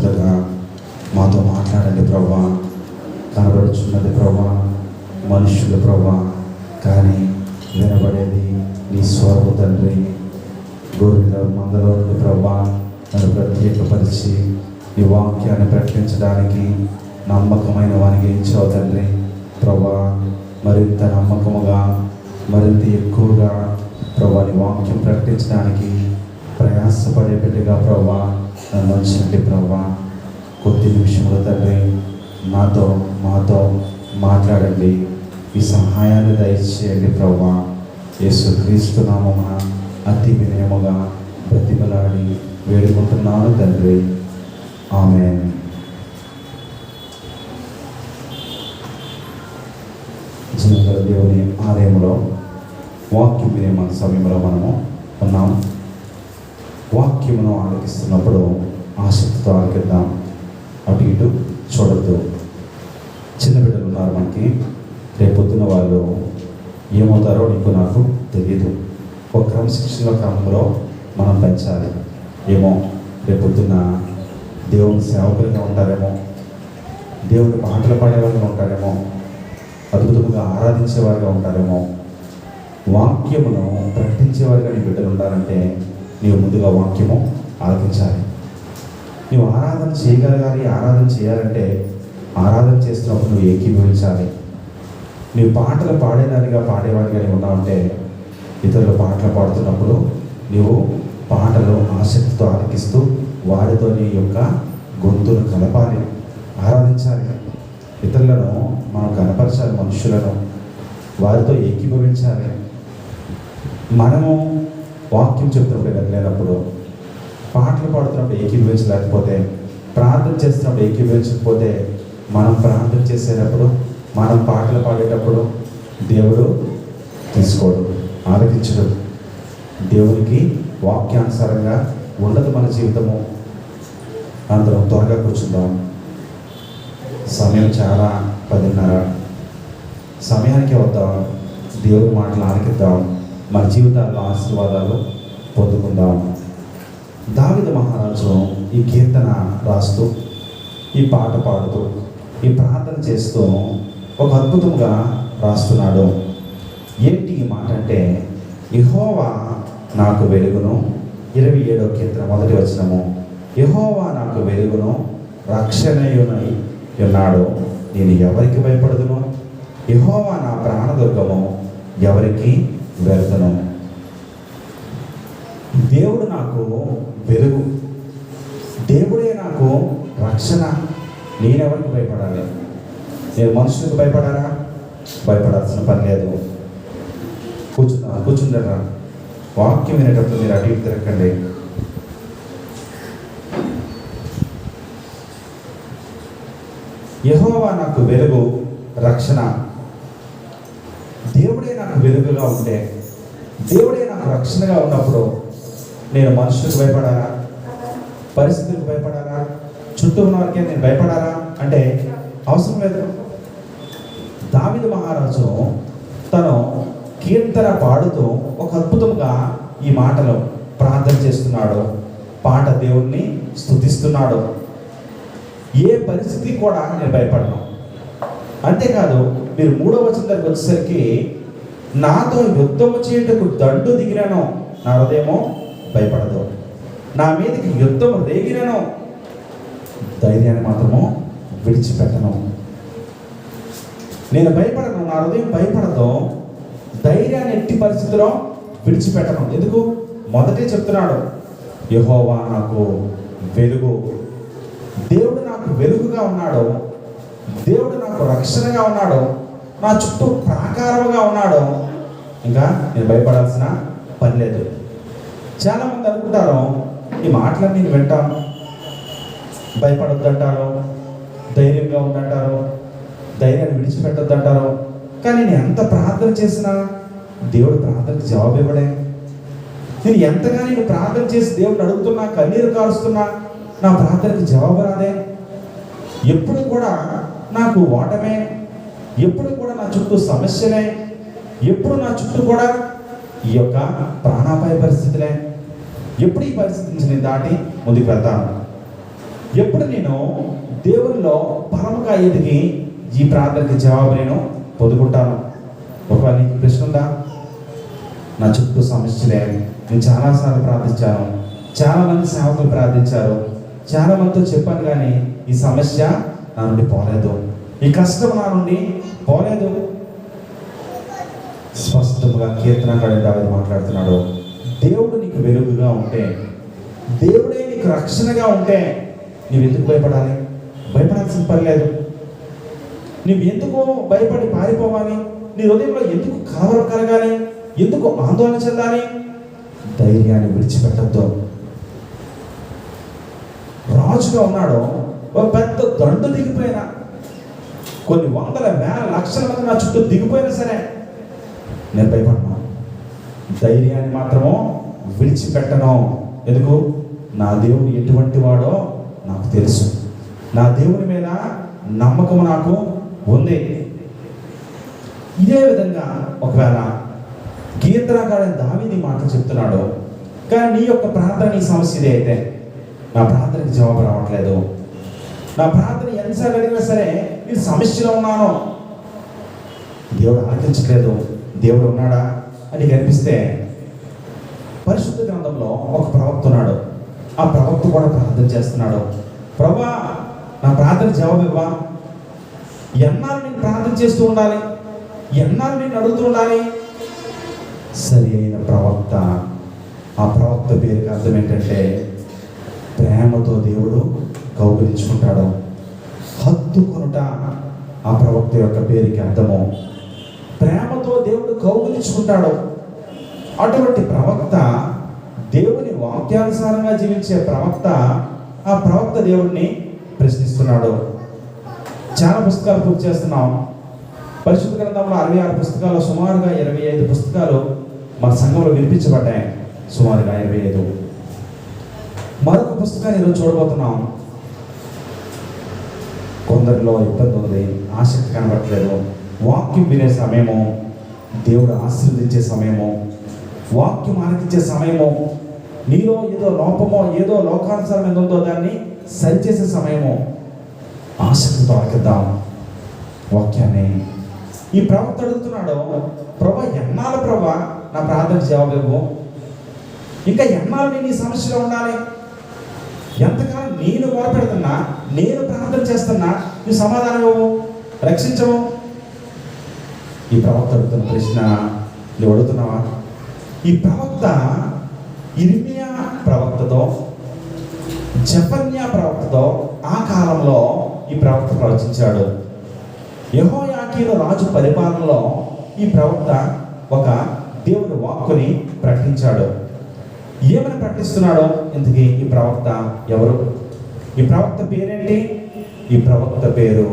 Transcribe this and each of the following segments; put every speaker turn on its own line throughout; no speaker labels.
పరిశుద్ధంగా మాతో మాట్లాడండి ప్రభా. కనబడుచున్నది ప్రభా మనుషులు ప్రభా, కానీ వినబడేది నీ స్వరము తండ్రి. గోరిల మందలో నుండి ప్రభా నన్ను ప్రత్యేకపరిచి ఈ వాక్యాన్ని ప్రకటించడానికి నమ్మకమైన వానికి ఇచ్చావు తండ్రి. ప్రభా మరింత నమ్మకముగా, మరింత ఎక్కువగా ప్రభా నీ వాక్యం ప్రకటించడానికి ప్రయాసపడే బిడ్డగా ప్రభా నన్ను ఉంచండి ప్రభా. కొద్ది నిమిషముల తండ్రి మాతో మాట్లాడండి. ఈ సహాయాన్ని దయచేయండి ప్రభా. యేసుక్రీస్తు నామమున అతి వినయముగా బ్రతిమలాడి వేడుకుంటున్నాను తండ్రి. ఆమేన్. జీవగల దేవుని ఆలయంలో వాక్యం వినే మన సమయంలో మనము ఉన్నాం. వాక్యమును ఆలకిస్తున్నప్పుడు ఆసక్తితో ఆలకిద్దాం. అటు ఇటు చూడద్దు. చిన్న బిడ్డలు ఉన్నారు మనకి. రేపొద్దున వాళ్ళు ఏమవుతారో నీకు నాకు తెలియదు. ఒక క్రమంలో మనం పెంచాలి. ఏమో రేపొద్దున దేవుని సేవకులుగా ఉంటారేమో, దేవుని పాటలు పాడేవారుగా ఉంటారేమో, అద్భుతంగా ఆరాధించేవారుగా ఉంటారేమో. వాక్యమును ప్రకటించేవారుగా నీ బిడ్డలు ఉండాలంటే నీవు ముందుగా వాక్యము ఆలకించాలి. నువ్వు ఆరాధన చేయగలగాలి. ఆరాధన చేయాలంటే ఆరాధన చేస్తున్నప్పుడు నువ్వు ఏకీభవించాలి. నీవు పాటలు పాడేవాడిగా నీవు ఉన్నావంటే ఇతరులు పాటలు పాడుతున్నప్పుడు నీవు పాటలు ఆసక్తితో ఆలకిస్తూ వారితో నీ యొక్క గొంతును కలపాలి, ఆరాధించాలి. ఇతరులను మనం కనపరచాలి, మనుషులను వారితో ఏకీభవించాలి. మనము వాక్యం చెప్తున్నప్పుడు కదిలేనప్పుడు, పాటలు పాడుతున్నప్పుడు ఏకీభవించలేకపోతే, ప్రార్థన చేస్తున్నప్పుడు ఏకీభవించకపోతే, మనం ప్రార్థన చేసేటప్పుడు, మనం పాటలు పాడేటప్పుడు దేవుడు తీసుకోడు, ఆలకించడు. దేవునికి వాక్యానుసారంగా ఉండదు మన జీవితము. అందరం త్వరగా కూర్చుందాం. సమయం చాలా 10:30. సమయానికి వద్దాం. దేవుని మాటలు ఆలకిద్దాం. మన జీవితాల్లో ఆశీర్వాదాలు పొందుకుందాం. దావీదు మహారాజు ఈ కీర్తన రాస్తూ, ఈ పాట పాడుతూ, ఈ ప్రార్థన చేస్తూ ఒక అద్భుతంగా రాస్తున్నాడు. ఏంటి ఈ మాట అంటే, యెహోవా నాకు వెలుగును. 27వ కీర్తన 1వ వచనము. యెహోవా నాకు వెలుగును, రక్షణయునై ఉన్నాడు, నేను ఎవరికి భయపడదును. యెహోవా నా ప్రాణదుర్గము, ఎవరికి వెళ్తును. దేవుడు నాకు వెలుగు, దేవుడే నాకు రక్షణ. నేనెవరికి భయపడాలి? నేను మనుషులకు భయపడాలా? భయపడాల్సిన పని లేదు. కూర్చుంటారా? వాక్యం వినేటప్పుడు మీరు అటు ఇటు తిరగండి. యెహోవా నాకు వెలుగు, రక్షణ. దేవుడే నాకు వెలుగుగా ఉంటే, దేవుడే నాకు రక్షణగా ఉన్నప్పుడు నేను మనుషులకు భయపడాలా? పరిస్థితులకు భయపడాలా? చుట్టూ ఉన్న వారికే నేను భయపడాలా అంటే అవసరం లేదు. దావీదు మహారాజు తను కీర్తన పాడుతూ ఒక అద్భుతంగా ఈ మాటలు ప్రార్థన చేస్తున్నాడు. పాట దేవుణ్ణి స్తుతిస్తున్నాడు. ఏ పరిస్థితి కూడా నేను భయపడను. అంతేకాదు, మీరు 3వ వచనం దగ్గరికి వచ్చేసరికి, నాతో యుద్ధము చేయుటకు దండు దిగినను నా హృదయమో భయపడదు. నా మీదకి యుద్ధము రేగినను ధైర్యాన్ని మాత్రము విడిచిపెట్టను. నేను భయపడను, నా హృదయం భయపడదు. ధైర్యాన్ని ఎట్టి పరిస్థితిలో విడిచిపెట్టను. ఎందుకు? మొదటే చెప్తున్నాడు, యెహోవా నాకు వెలుగు. దేవుడు నాకు వెలుగుగా ఉన్నాడు, దేవుడు నాకు రక్షణగా ఉన్నాడు, నా చుట్టూ ప్రాకారముగా ఉన్నాడు. ఇంకా నేను భయపడాల్సిన పని లేదు. చాలామంది అనుకుంటారు, ఈ మాటలన్నీ నేను వింటాను, భయపడొద్దంటారు, ధైర్యంగా ఉందంటారు, ధైర్యాన్ని విడిచిపెట్టొద్దంటారు. కానీ నేను ఎంత ప్రార్థన చేసినా దేవుడు ప్రార్థనకు జవాబు ఇవ్వడే. నేను ఎంతగా నేను ప్రార్థన చేసి దేవుడిని అడుగుతున్నా, కన్నీరు కారుస్తున్నా, నా ప్రార్థనకు జవాబు రాదే. ఎప్పుడు కూడా నాకు ఓటమే, ఎప్పుడు కూడా నా చుట్టూ సమస్యలే, ఎప్పుడు నా చుట్టూ కూడా ఈ యొక్క ప్రాణాపాయ పరిస్థితులే. ఎప్పుడు ఈ పరిస్థితి నుంచి నేను దాటి ముందుకు వెళ్తాను. ఎప్పుడు నేను దేవునిలో బలముగా ఎదిగి ఈ ప్రార్థనకి జవాబు నేను పొందుకుంటాను. ఒకవేళ నీకు ప్రశ్న ఉందా? నా చుట్టూ సమస్యలే, నేను చాలాసార్లు ప్రార్థించాను, చాలామంది సేవకులు ప్రార్థించారు, చాలా మందితో చెప్పాను, కానీ ఈ సమస్య నా నుండి పోలేదు, ఈ కష్టం నా నుండి పోలేదు. స్పష్టంగా కీర్తనకారుడు దావీదు మాట్లాడుతున్నాడు, దేవుడు నీకు వెలుగుగా ఉంటే, దేవుడే నీకు రక్షణగా ఉంటే నువ్వు ఎందుకు భయపడాలి? భయపడాల్సిన పని లేదు. నువ్వు ఎందుకు భయపడి పారిపోవాలి? నీ హృదయంలో ఎందుకు కలవరం కలగాలి? ఎందుకు ఆందోళన చెందాలి? ధైర్యాన్ని విడిచిపెట్టద్దు. రాజుగా ఉన్నాడు, ఒక పెద్ద దండు దిగిపోయినా, కొన్ని వందల వేల లక్షల మంది నా చుట్టూ దిగిపోయినా సరే నేను భయపడను. ధైర్యాన్ని మాత్రము విడిచిపెట్టను. ఎందుకు? నా దేవుడు ఎటువంటి వాడో నాకు తెలుసు. నా దేవుని మీద నమ్మకం నాకు ఉంది. ఇదే విధంగా ఒకవేళ కీర్తనకారుడైన దావీదు మాట చెప్తున్నాడు, కానీ నీ యొక్క ప్రార్థన, నీ సమస్య ఇదే అయితే, నా ప్రార్థనకి జవాబు రావట్లేదు, నా ప్రార్థన ఎన్నిసార్లు అడిగినా సరే నేను సమస్యలో ఉన్నాను, దేవుడు ఆలకించట్లేదు, దేవుడు ఉన్నాడా అని కనిపిస్తే, పరిశుద్ధ గ్రంథంలో ఒక ప్రవక్త ఉన్నాడు. ఆ ప్రవక్త కూడా ప్రార్థన చేస్తున్నాడు, ప్రభా నా ప్రార్థన జవాబు ఇవ్వా, ఎన్నాళ్ళు నేను ప్రార్థన చేస్తూ ఉండాలి, ఎన్నాళ్ళు నేను అడుగుతూ ఉండాలి? సరి అయిన ప్రవక్త, ఆ ప్రవక్త పేరుకి అర్థం ఏంటంటే ప్రేమతో దేవుడు కౌగిలించుకుంటాడు. హత్తుకొనుట ఆ ప్రవక్త యొక్క పేరుకి అర్థము. ప్రేమతో దేవుడు కౌగిలించుకుంటాడు. అటువంటి ప్రవక్త, దేవుని వాక్యానుసారంగా జీవించే ప్రవక్త, ఆ ప్రవక్త దేవుడిని ప్రశ్నిస్తున్నాడు. చాలా పుస్తకాలు పూర్తి చేస్తున్నాం. పరిశుద్ధ గ్రంథంలో 66 పుస్తకాలు, సుమారుగా 25 పుస్తకాలు మన సంఘంలో వినిపించబడ్డాయి. సుమారుగా 25. మరొక పుస్తకాన్ని ఈరోజు చూడబోతున్నాం. కొందరిలో ఇబ్బంది ఉంది, ఆసక్తి కనబడట్లేదు. వాక్యం వినే సమయము, దేవుడు ఆశీర్వదించే సమయము, వాక్యం ఆలకించే సమయము, నీలో ఏదో లోపమో, ఏదో లోకానుసారం ఏదో ఉందో దాన్ని సరిచేసే సమయము. ఆసక్తితో ఆలకిద్దాం వాక్యాన్ని. ఈ ప్రవక్త అడుగుతున్నాడు, ప్రభా ఎన్నాళ్ళు ప్రభా నా ప్రార్థనకు జవాబు ఇవ్వు, ఇంకా ఎన్నాళ్ళు నేను ఈ సమస్యలో ఉండాలి, ఎంతకాలం నేను మొరపెడుతున్నా, నేను ప్రార్థన చేస్తున్నా, నువ్వు సమాధానం ఇవ్వు, రక్షించవు. ఈ ప్రవక్త అడుగుతున్న ప్రశ్న నువ్వు అడుగుతున్నావా? ఈ ప్రవక్త ఇర్మియా ప్రవక్తతో, జెఫన్యా ప్రవక్తతో ఆ కాలంలో ఈ ప్రవక్త ప్రవచించాడు. యెహోయాకీను రాజు పరిపాలనలో ఈ ప్రవక్త ఒక దేవుని వాక్కుని ప్రకటించాడు. ఏమని ప్రకటిస్తున్నాడో? ఇంతకీ ఈ ప్రవక్త ఎవరు? ఈ ప్రవక్త పేరేంటి? ఈ ప్రవక్త పేరు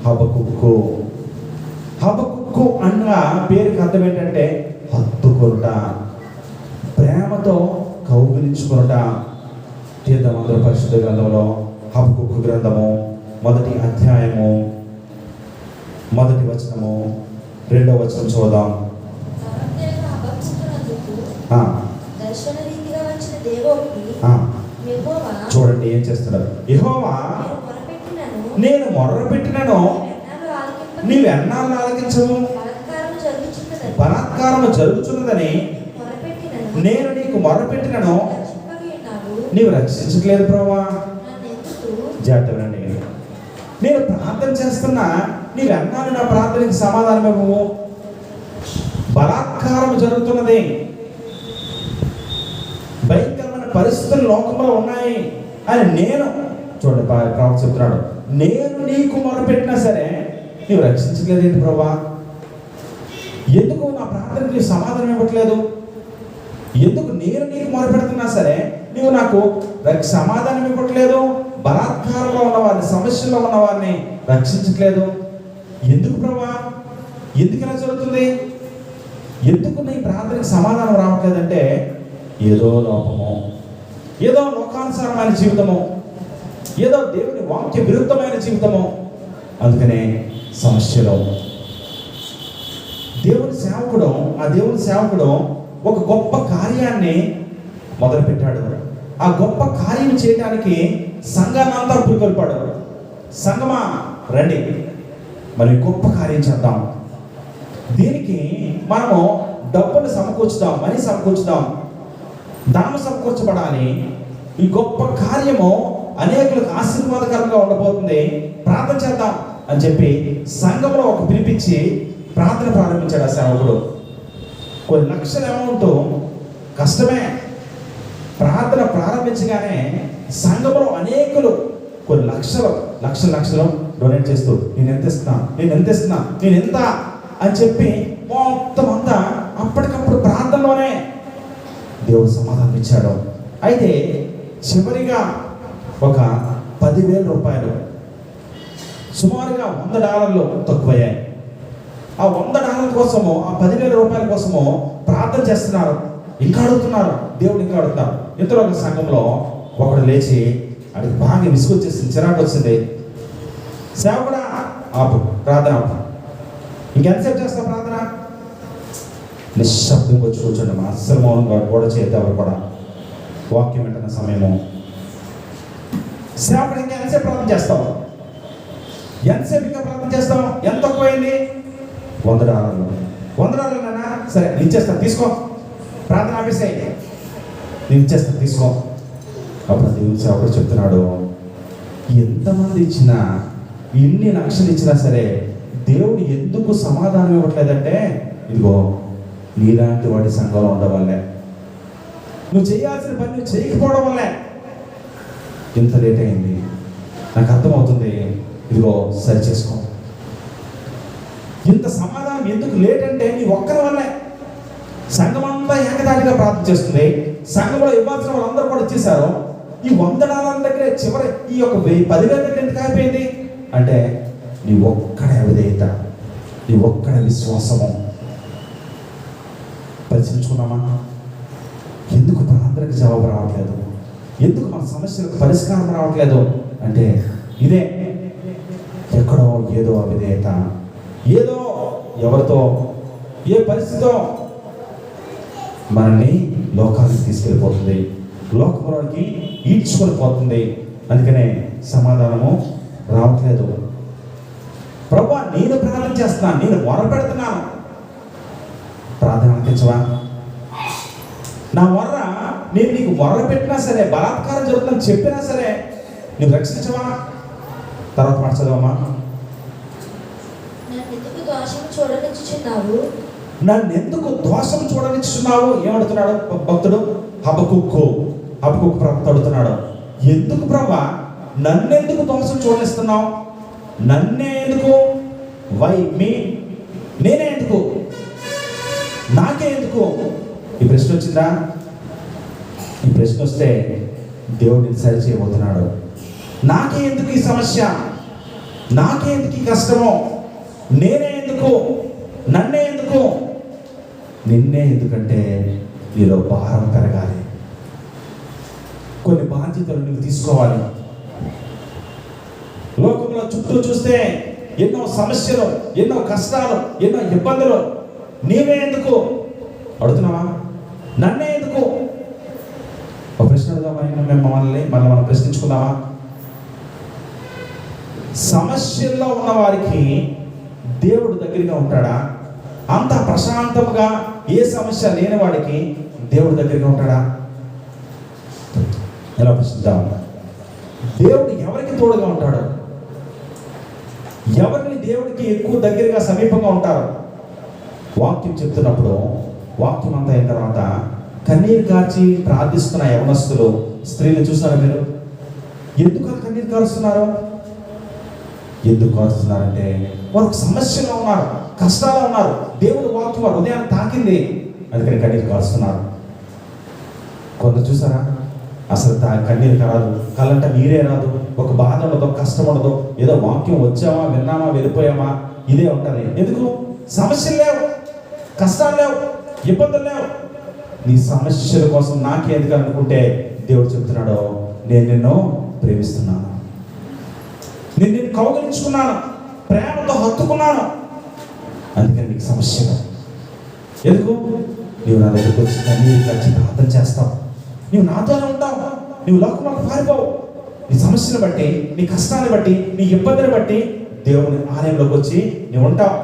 హబకుక్కు. హబకుక్కు అన్న పేరుకి అర్థం ఏంటంటే హత్తుకొనుట, ప్రేమతో కౌగిలించుకొనుట. తీర్థమంత్ర పరిశుద్ధ గ్రంథంలో హబకుక్కు గ్రంథము 1వ అధ్యాయము 1వ వచనము 2వ వచనం చూద్దాం. చూడండి ఏం చేస్తున్నాడు. యెహోవా నేను మొర్రపెట్టినను నీవెన్నాళ్ళు ఆలకించవు, బలాత్కారము జరుగుతున్నదని నేను నీకు మొర్రపెట్టినను నీవు రక్షించట్లేదు ప్రభా. జాగ్రత్తనండి, నేను ప్రార్థన చేస్తున్నా, నీవెన్నాళ్ళు నా ప్రార్థనకి సమాధానం ఇవ్వవు, బలాత్కారం జరుగుతున్నది, భయంకరమైన పరిస్థితులు లోకంలో ఉన్నాయి అని నేను, చూడండి ప్రవక్త చెప్తున్నాడు, నేను నీకు మొరపెట్టినా సరే నీవు రక్షించలేదు ఏంటి ప్రభా? ఎందుకు నా ప్రార్థనకి నీవు సమాధానం ఇవ్వట్లేదు? ఎందుకు నేను నీకు మొరపెడుతున్నా సరే నీవు నాకు సమాధానం ఇవ్వట్లేదు? బలాత్కారంలో ఉన్నవారిని, సమస్యల్లో ఉన్నవారిని రక్షించట్లేదు ఎందుకు ప్రభా? ఎందుకు ఇలా జరుగుతుంది? ఎందుకు నీ ప్రార్థనకి సమాధానం రావట్లేదంటే ఏదో లోపము, ఏదో లోకానుసారమైన జీవితము, ఏదో దేవుని వాక్య విరుద్ధమైన జీవితము. అందుకనే సమస్యలో దేవుని సేవకుడు ఒక గొప్ప కార్యాన్ని మొదలుపెట్టాడు. ఆ గొప్ప కార్యం చేయడానికి సంఘాన్ని అంతా పురికొల్పాడు. సంఘమా రండి, మరి గొప్ప కార్యం చేద్దాం. దీనికి మనము డబ్బులు సమకూర్చుదాం, మనీ సమకూర్చుదాం, ధనం సమకూర్చబడాలి. ఈ గొప్ప కార్యము అనేకులకు ఆశీర్వాదకరంగా ఉండబోతుంది, ప్రార్థన చేద్దాం అని చెప్పి సంఘంలో ఒక పిలిపించి ప్రార్థన ప్రారంభించాడు ఆ సేవకుడు. కొన్ని లక్షల అమౌంట్ కష్టమే. ప్రార్థన ప్రారంభించగానే సంఘంలో అనేకులు కొన్ని లక్షలు డొనేట్ చేస్తూ నేను ఎంత అని చెప్పి మొత్తం అంతా అప్పటికప్పుడు ప్రార్థనలోనే దేవుడు సమాధానం ఇచ్చాడు. అయితే చివరిగా ఒక 10,000 రూపాయలు, సుమారుగా $100 తక్కువయ్యాయి. ఆ $100 కోసము, ఆ 10,000 రూపాయల కోసము ప్రార్థన చేస్తున్నారు. ఇంకా అడుగుతున్నారు, దేవుడు ఇంకా అడుగుతున్నారు. ఇంతలో ఒక సంఘంలో ఒకడు లేచి, అడిగి బాగా విసుగొచ్చేసింది, చిరాకు వచ్చింది. సేవకుడా ఆపు, ప్రార్థన ఆపు, ఇంకెంతసేపు చేస్తావు ప్రార్థన? నిశ్శబ్దంగా వచ్చి కూర్చోండి, మా అస్సలు మౌనంగా కూడా చేద్దాం. ఎవరు కూడా వాక్యం వింటున్న సమయము. సేవకుడు ఇంకా ఎంతసేపు ప్రార్థన చేస్తావు? ఎంతసేపు ఇంకా ప్రార్థన చేస్తావు? ఎంత తక్కువైంది? $100 నానా, సరే నేను ఇచ్చేస్తాను, తీసుకో, ప్రార్థన ఆపేసాయి, నేను ఇచ్చేస్తాను, తీసుకో. అప్పుడు దేవుని సేవకుడు చెప్తున్నాడు, ఎంతమంది ఇచ్చినా, ఎన్ని లక్షలు ఇచ్చినా సరే దేవుడు ఎందుకు సమాధానం ఇవ్వట్లేదంటే, ఇదిగో నీలాంటి వాడి సంఘంలో ఉండవల్లే, నువ్వు చేయాల్సిన పని నువ్వు చేయకపోవడం వల్లే ఇంత లేట్ అయింది. నాకు అర్థమవుతుంది, ఇదిగో సరి చేసుకో. ఇంత సమాధానం ఎందుకు లేట్ అంటే నీ ఒక్కరి వల్లే. సంఘం అంతా ఏకదాటిగా ప్రార్థన చేస్తుంది. సంఘంలో ఇవ్వాల్సిన వాళ్ళందరూ కూడా ఇచ్చేశారు. ఈ $100 దగ్గరే చివరి ఈ యొక్క 10,000 దగ్గర ఎందుకు ఆగిపోయింది అంటే, నీ ఒక్కడ విధేయత, నీ ఒక్కడ విశ్వాసము. పరిశీలించుకున్నామా? ఎందుకు ప్రార్థనకు జవాబు రావట్లేదు? ఎందుకు మన సమస్యలకు పరిష్కారం రావట్లేదు అంటే, ఇదే ఎక్కడో ఏదో అవిధేయత, ఏదో ఎవరితో ఏ పరిస్థితితో మనల్ని లోకానికి తీసుకెళ్ళిపోతుంది, లోకంలోకి ఈడ్చుకొని పోతుంది. అందుకనే సమాధానము రావట్లేదు. ప్రభువా, నేను ప్రార్థన చేస్తున్నాను, నేను మొరపెడుతున్నాను, ప్రార్థన ఆలకించవా? నా మొర్ర నేను నీకు మొర్ర పెట్టినా సరే, బలాత్కారం జరుగుతుందని చెప్పినా సరే నువ్వు రక్షించవా? తర్వాత మాట చదవమ్మా. నన్ను ఎందుకు దోషం చూడనిచ్చున్నావు? ఏమడుతున్నాడు భక్తుడు? హబకుక్కు ప్రవక్త అడుగుతున్నాడు, ఎందుకు ప్రభా నన్నెందుకు దోషం చూడనిస్తున్నావు? నన్నే ఎందుకు? Why me? నేనే ఎందుకు? నాకే ఎందుకు? ఈ ప్రశ్న వచ్చిందా? ఈ ప్రశ్న వస్తే దేవుడిని సరి చేయబోతున్నాడు. నాకే ఎందుకు ఈ సమస్య? నాకే ఎందుకు ఈ కష్టము? నేనే ఎందుకు? నన్నే ఎందుకు? నిన్నే ఎందుకంటే నీలో భారం పెరగాలి, కొన్ని బాధ్యతలు నువ్వు తీసుకోవాలి. లోకంలో చుట్టూ చూస్తే ఎన్నో సమస్యలు, ఎన్నో కష్టాలు, ఎన్నో ఇబ్బందులు. నీవే ఎందుకు అడుగుతున్నావా? నన్నే ఎందుకు? ఒక ప్రశ్న అడుగుదామని మళ్ళీ మనం ప్రశ్నించుకుందామా? సమస్యల్లో ఉన్న వారికి దేవుడు దగ్గరగా ఉంటాడా? అంత ప్రశాంతముగా ఏ సమస్య లేని వాడికి దేవుడు దగ్గరగా ఉంటాడా? ఎలా ప్రశ్నిద్దాం? దేవుడు ఎవరికి తోడుగా ఉంటాడు? ఎవరిని దేవుడికి ఎక్కువ దగ్గరగా సమీపంగా ఉంటారు? వాక్యం చెప్తున్నప్పుడు వాక్యం అంతా అయిన తర్వాత కన్నీరు కార్చి ప్రార్థిస్తున్న యవనస్తులు, స్త్రీలు చూసారా మీరు? ఎందుకు కన్నీరు కారుస్తున్నారు? ఎందుకు కారుస్తున్నారంటే వారు ఒక సమస్యలో ఉన్నారు, కష్టాల్లో ఉన్నారు. దేవుడు వాక్యం వారు హృదయాన్ని తాకింది, అందుకని కన్నీరు కారుస్తున్నారు. కొందరు చూసారా, అసలు కన్నీరు కారాదు, కళ్ళంట నీరే రాదు, ఒక బాధ ఉండదు, కష్టం ఉండదు, ఏదో వాక్యం వచ్చామా, విన్నామా, వెళ్ళిపోయామా, ఇదే ఉంటుంది. ఎందుకు? సమస్యలు లేవు, కష్టాలు లేవు, ఇబ్బందులు లేవు. నీ సమస్యల కోసం నాకే ఎందుకు అనుకుంటే దేవుడు చెప్తున్నాడు, నేను నిన్ను ప్రేమిస్తున్నాను, నేను నిన్ను కౌగిలించుకున్నాను, ప్రేమతో హత్తుకున్నాను, అందుకని నీకు సమస్యలు. ఎందుకు? నీవు నా దగ్గరికి వచ్చి కన్నీరు కలిసి ప్రార్థన చేస్తావు, నీవు నాతోనే ఉంటావు, నీవు లోకంలోకి పారిపోవు, నీ సమస్యను బట్టి, నీ కష్టాన్ని బట్టి, నీ ఇబ్బందిని బట్టి దేవుని ఆలయంలోకి వచ్చి నువ్వు ఉంటావు.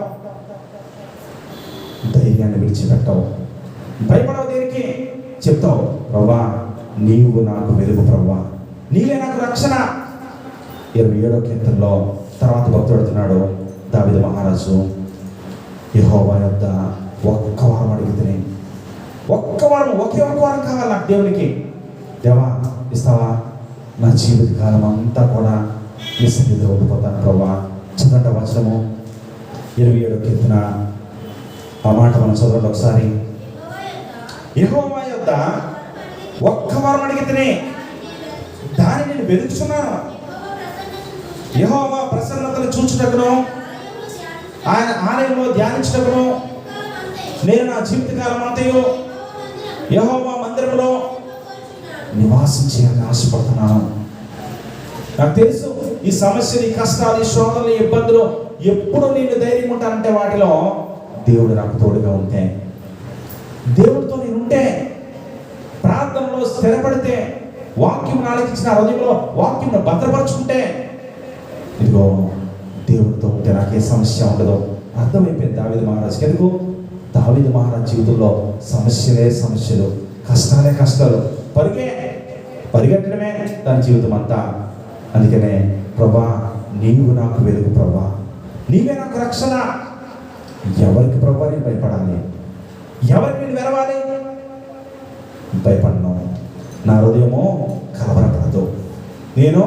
ధైర్యాన్ని విడిచిపెట్టావు, భయపడవు. దేనికి చెప్తావు? ప్రభువా నీవు నాకు వెలుగు, ప్రభువా నీవే నాకు రక్షణ. 27వ కీర్తనలో తర్వాత భక్తుడు అడుగుతున్నాడు, దావీదు మహారాజు, యెహోవా యొద్ద ఒక్క వారం అడిగితే, ఒకే ఒక వారం కావాలి నాకు దేవునికి. దేవా ఇస్తావా? నా జీవిత కాలం అంతా కూడా నీ సన్నిధిలో ఉండిపోతాను ప్రభువా. చదవండి వచనము 27వ కీర్తన, ఆ మాట మనం చదవండి ఒకసారి. యెహోవా యొద్ద ఒక్క వారం అడిగితే దాన్ని నేను వెతుకుచున్నాను. యెహోవా ప్రసన్నతను చూచుటకును ఆయన ఆలయంలో ధ్యానించుటకును నేను నా జీవితకాలం అంతయు యెహోవా మందిరంలో నివాసం చేయాలని ఆశపడుతున్నాను. నాకు తెలుసు ఈ సమస్యలు, ఈ కష్టాలు, ఈ శోధనలు, ఈ ఇబ్బందులు ఎప్పుడు నేను ధైర్యం ఉంటానంటే వాటిలో దేవుడు నాకు తోడుగా ఉంటే, దేవుడితో నేను ఉంటే, ప్రార్థనలో స్థిరపడితే, వాక్యం ఆలకించిన హృదయంలో వాక్యం భద్రపరుచుకుంటే, ఇదిగో దేవుడితో ఉంటే నాకు ఏ సమస్య ఉండదు. అర్థమైపోయింది దావీదు మహారాజుకి. ఎందుకు? దావీదు మహారాజు జీవితంలో సమస్యలే సమస్యలు, కష్టాలే కష్టాలు, పరిగెట్టడమే తన జీవితం అంతా. అందుకనే ప్రభా నీవు నాకు వెలుగు, ప్రభా నీవే నాకు రక్షణ. ఎవరికి ప్రభా నేను భయపడాలి? ఎవరికి నేను వెరవాలి? భయపడను, నా హృదయమో కలవరపడదు, నేను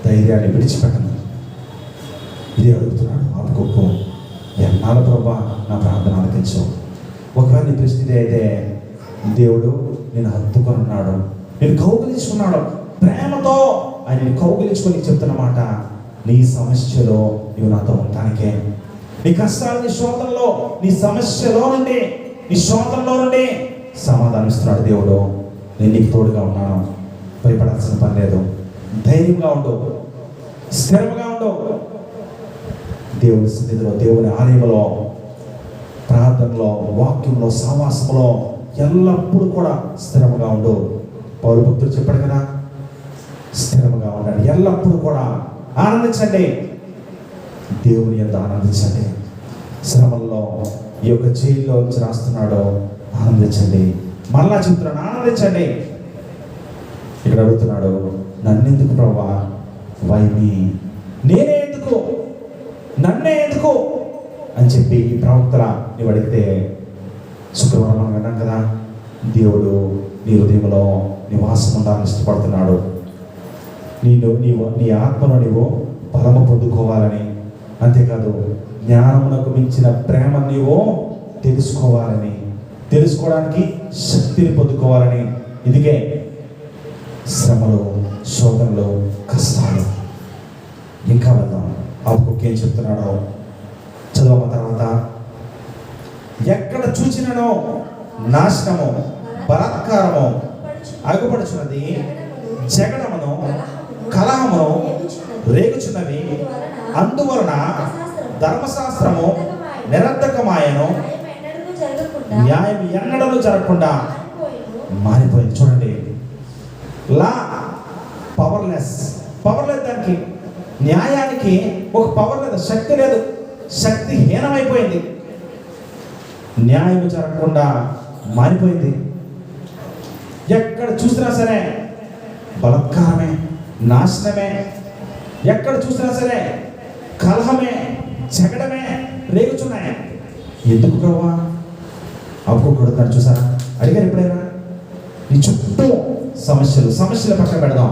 ధైర్యాన్ని విడిచిపెట్టను. ఇదే అడుగుతున్నాడు. ఆపుకోకు, ఎన్నాళ్ళ ప్రభా నా ప్రార్థన ఆలకించు. ఒకవేళ నీ పరిస్థితి అయితే దేవుడు నేను హత్తుకొని ఉన్నాడు, నేను కౌగిలించుకున్నాడు, ప్రేమతో ఆయన కౌగిలించుకొని చెప్తున్నమాట, నీ సమస్యలో నువ్వు నాతో ఉండటానికే. నీ కష్టాలు, నీ శోధనలో, నీ సమస్యలో నుండి, నీ శోధనలో నుండి సమాధానం ఇస్తున్నాడు దేవుడు. నేను నీకు తోడుగా ఉన్నాను, భయపడాల్సిన పని లేదు, ధైర్యంగా ఉండు, స్థిరంగా ఉండు. దేవుని సన్నిధిలో, దేవుని ఆలయంలో, ప్రార్థనలో, వాక్యంలో, సహవాసంలో ఎల్లప్పుడూ కూడా స్థిరంగా ఉండు. పౌలు భక్తులు చెప్పాడు కదా, స్థిరంగా ఉండండి, ఎల్లప్పుడూ కూడా ఆనందించండి, దేవుని యందు ఆనందించండి. శ్రమల్లో ఈ యొక్క జైల్లో వచ్చి రాస్తున్నాడు, ఆనందించండి. మళ్ళా చెప్తున్నాడు, ఆనందించండి. ఇక్కడ అడుగుతున్నాడు, నన్నెందుకు ప్రభువా, వై మీ, నేనే ఎందుకు, నన్నే ఎందుకు అని చెప్పి ఈ ప్రవక్తల నీవు అడిగితే, శుక్రవారం మనం విన్నాం కదా, దేవుడు నీ హృదయంలో నివాసం ఉండాలని ఇష్టపడుతున్నాడు. నీ ఆత్మలో నీవు బలము పొందుకోవాలని, అంతేకాదు జ్ఞానమునకు మించిన ప్రేమ నీవు తెలుసుకోవడానికి శక్తిని పొందుకోవాలని. ఇదిగే శ్రమలు, శోధనలు, కష్టాలు. ఇంకా వెళ్దాం. ఆపుకేం చెప్తున్నాడో చదవ. తర్వాత ఎక్కడ చూచిననో నాశనము, బలాత్కారము అగుపడుచున్నది, జగడమును, కలహమును రేగుచున్నవి, అందువలన ధర్మశాస్త్రము నిరర్ధకమాయను, న్యాయం ఎన్నడూ జరగకుండా మారిపోయింది. చూడండి, లా పవర్లెస్ దానికి, న్యాయానికి ఒక పవర్ లేదు, శక్తి లేదు, శక్తి హీనమైపోయింది, న్యాయం జరగకుండా మారిపోయింది. ఎక్కడ చూసినా సరే బలత్కారమే, నాశనమే, ఎక్కడ చూసినా సరే కలహమే, జగడమే రేగుచున్నాయి. ఎందుకు ప్రభా? అప్పుకొడుతున్నాడు. చూసారా? అడిగారు ఎప్పుడైనా? నీ చుట్టూ సమస్యల పక్కన పెడదాం.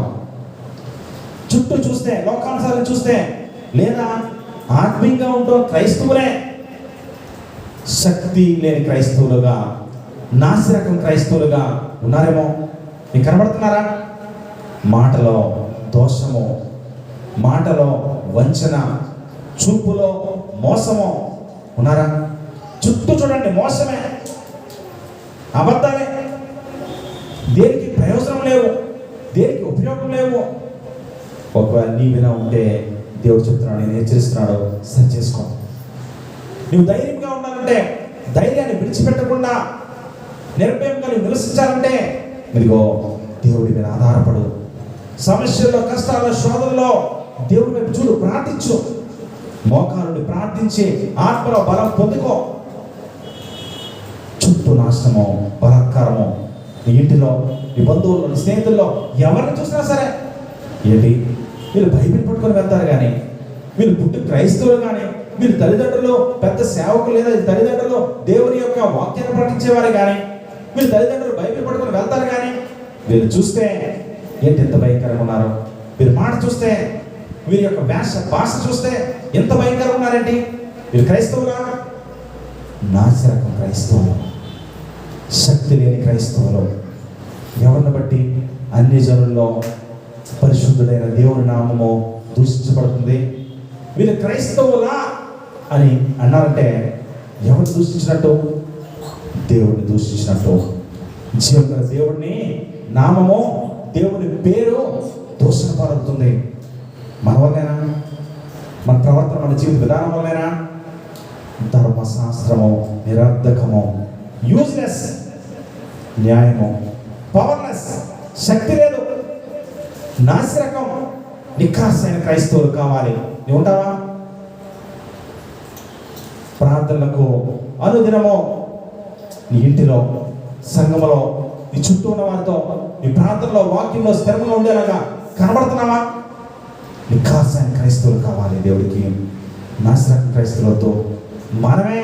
చుట్టూ చూస్తే, లోకానుసారం చూస్తే, లేదా ఆత్మీయంగా ఉంటూ క్రైస్తవులే శక్తి లేని క్రైస్తవులుగా, నాసిరకం క్రైస్తవులుగా ఉన్నారేమో. మీకు కనబడుతున్నారా? మాటలో దోషము, మాటలో వంచన, చూపులో మోసము ఉన్నారా? చుట్టూ చూడండి, మోసమే, అబద్ధాలే, దేనికి ప్రయోజనం లేవు, దేనికి ఉపయోగం లేవు. ఒకవేళ నీవిలా ఉంటే దేవుడు చెప్తున్నాడు, నేను హెచ్చరిస్తున్నాడు, సరి చేసుకో. నువ్వు ధైర్యంగా ఉండాలంటే, ధైర్యాన్ని విడిచిపెట్టకుండా నిర్భయంగా నువ్వు నివసించాలంటే, ఇదిగో దేవుడి మీద ఆధారపడు, సమస్యల్లో, కష్టాల్లో, శోధనలో దేవుని వైపు చూడు, ప్రార్థించు. మోకాలుని ప్రార్థించి ఆత్మలో బలం పొందుకో. చుట్టూ నాశనమో, బలాత్కారమో, నీ ఇంటిలో, నీ బంధువుల్లో, నీ స్నేహితుల్లో ఎవరిని చూసినా సరే, ఏంటి వీళ్ళు బైబిల్ పట్టుకొని వెళ్తారు కానీ, వీళ్ళు పుట్టి క్రైస్తవులు కానీ, వీళ్ళు తల్లిదండ్రులు పెద్ద సేవకులు లేదా తల్లిదండ్రులు దేవుని యొక్క వాక్యాన్ని ప్రకటించేవారు కానీ, వీళ్ళు తల్లిదండ్రులు బైబిల్ పట్టుకొని వెళ్తారు కానీ, వీళ్ళు చూస్తే ఏంటి ఎంత భయంకరంగా ఉన్నారు, వీరి మాట చూస్తే, వీరి యొక్క భాష చూస్తే ఎంత భయంకరంగా ఉన్నారేంటి, వీళ్ళు క్రైస్తవులా? నాసిరకం క్రైస్తవులు, శక్తి లేని క్రైస్తవులు. ఎవరిని బట్టి? అన్ని జనుల్లో పరిశుద్ధుడైన దేవుని నామము దూషించబడుతుంది. వీళ్ళు క్రైస్తవులా అని అన్నారంటే ఎవరు దూషించినట్టు? దేవుడిని దూషించినట్టు. జీవన దేవుడిని నామము, దేవుని పేరు దూషణ పాలవుతుంది. మన వల్లేనా? మన ప్రవర్తన, మన జీవిత విధానం వల్లేనా? ధర్మశాస్త్రము నిరర్ధకము, యూజ్లెస్, న్యాయము పవర్లెస్, శక్తి లేదు, నాసిరకం. నిఖార్సైన క్రైస్తవులు కావాలి. నువ్వు ఉంటావా? ప్రార్థనలకు అనుదినము నీ ఇంటిలో, సంఘములో, నీ చుట్టూ ఉన్న వారితో నీ ప్రార్థనలో, వాక్యంలో స్థిరంగా ఉండేలాగా కనబడుతున్నావా? నిఖార్సైన క్రైస్తవులు కావాలి దేవుడికి. నాసిరకం క్రైస్తవులతో మనమే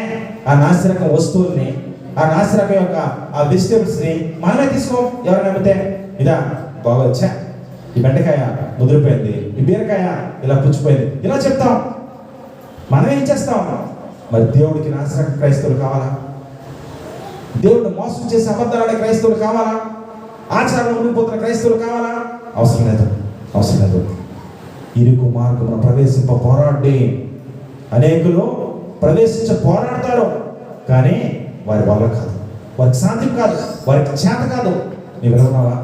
ఆ నాసిరకం వస్తువుల్ని, ఆ నాసిరకం యొక్క ఆ వెజిటేబుల్స్ని మనమే తీసుకో. ఎవరైనా నమ్మితే ఇదా బాగొచ్చా, ఈ బెండకాయ ముదిరిపోయింది, ఈ బీరకాయ ఇలా పుచ్చిపోయింది, ఇలా చెప్తాం. మనమే ఏం చేస్తాం? మరి దేవుడికి నాసిరకం క్రైస్తవులు కావాలా? దేవుడిని మోసం చేసి అబద్ధాలాడే క్రైస్తవులు కావాలా? ఆచారంలో ఉండిపోతున్న క్రైస్తవులు కావాలా? అవసరం లేదు, అవసరం లేదు. ఇరుకు మార్గమును ప్రవేశింప పోరాడి అనేకులు పోరాడతారు, కానీ వారి వల్ల కాదు, వారికి సాధ్యం కాదు, వారికి చేత కాదు. నీవు ఎలా ఉన్నావా?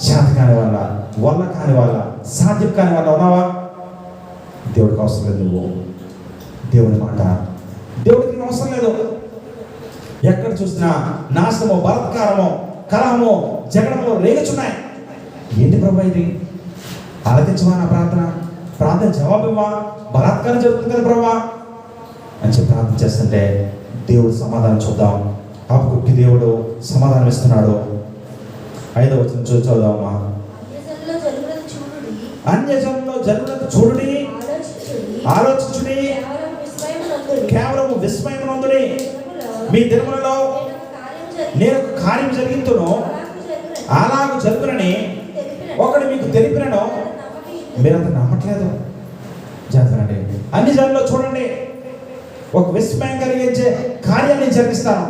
చేత కాని వాళ్ళ, వల్ల కాని వాళ్ళ, సాధ్యం కాని వాళ్ళ ఉన్నావా? దేవుడికి అవసరం లేదు. నువ్వు దేవుని మాట, దేవుడికి అవసరం లేదు. ఎక్కడ చూసినా నాశనము, బలాత్కారము, కలహము, జగడము రేగుచున్నాయి. ఏంటి ప్రభు ఇది? ఆలకించవా నా ప్రార్థన జవాబు ఇవ్వా? బలాత్కారం జరుగుతుంది కదా ప్రభు అని చెప్పి ప్రార్థన చేస్తుంటే దేవుడు సమాధానం చూద్దాం. హబక్కూకి దేవుడు సమాధానం ఇస్తున్నాడు. 5వ వచనం చదువుదామా? అన్యజనుల్లో జరుగునది చూడుడి, ఆలోచించుడి, కేవలం విస్మయమునందుడి. మీ దినములలో నేను ఒక కార్యం జరిగింతును, అలాగూ జరుగునని ఒకడు మీకు తెలిపినను మీరంతా నమ్మట్లేదు. జాగ్రత్త. అన్ని జనుల్లో చూడండి, ఒక విస్మయం కలిగించే కార్యాన్ని జరిగిస్తాను.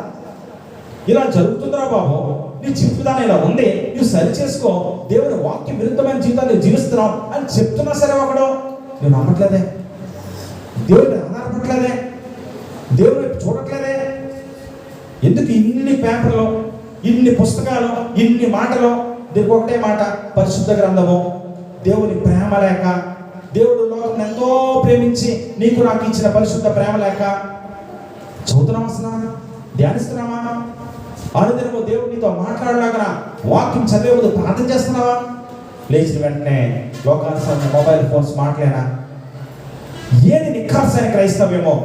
ఇలా జరుగుతుందిరా బాబు, నీ జీవిత విధానం ఇలా ఉంది, నువ్వు సరి చేసుకో, దేవుని వాక్యం విరుద్ధమైన జీవితాన్ని జీవిస్తున్నావు అని చెప్తున్నా సరే ఒకడు నువ్వు నమ్మట్లేదే, దేవుని ఆధారపడలేదే, దేవుని వైపు చూడట్లేదే. ఎందుకు ఇన్ని పేపర్లు, ఇన్ని పుస్తకాలు, ఇన్ని మాటలు? దీనికి ఒకటే మాట, పరిశుద్ధ గ్రంథము. దేవుని ప్రేమ లేక, దేవుడు లోకం ఎంతో ప్రేమించి నీకు నాకు ఇచ్చిన పరిశుద్ధ ప్రేమ లేక చదువుతున్నామా? అసలు ధ్యానిస్తున్నామా? అనుదినము దేవుడు నీతో మాట్లాడలాగా వాక్యం చదివే ముందు ప్రార్థన చేస్తున్నావా? లేచిన వెంటనే లోకానుసారమైన మొబైల్ ఫోన్స్ మాట్లాడేనా? ఏది నిఖార్సైన క్రైస్తవ్యమో,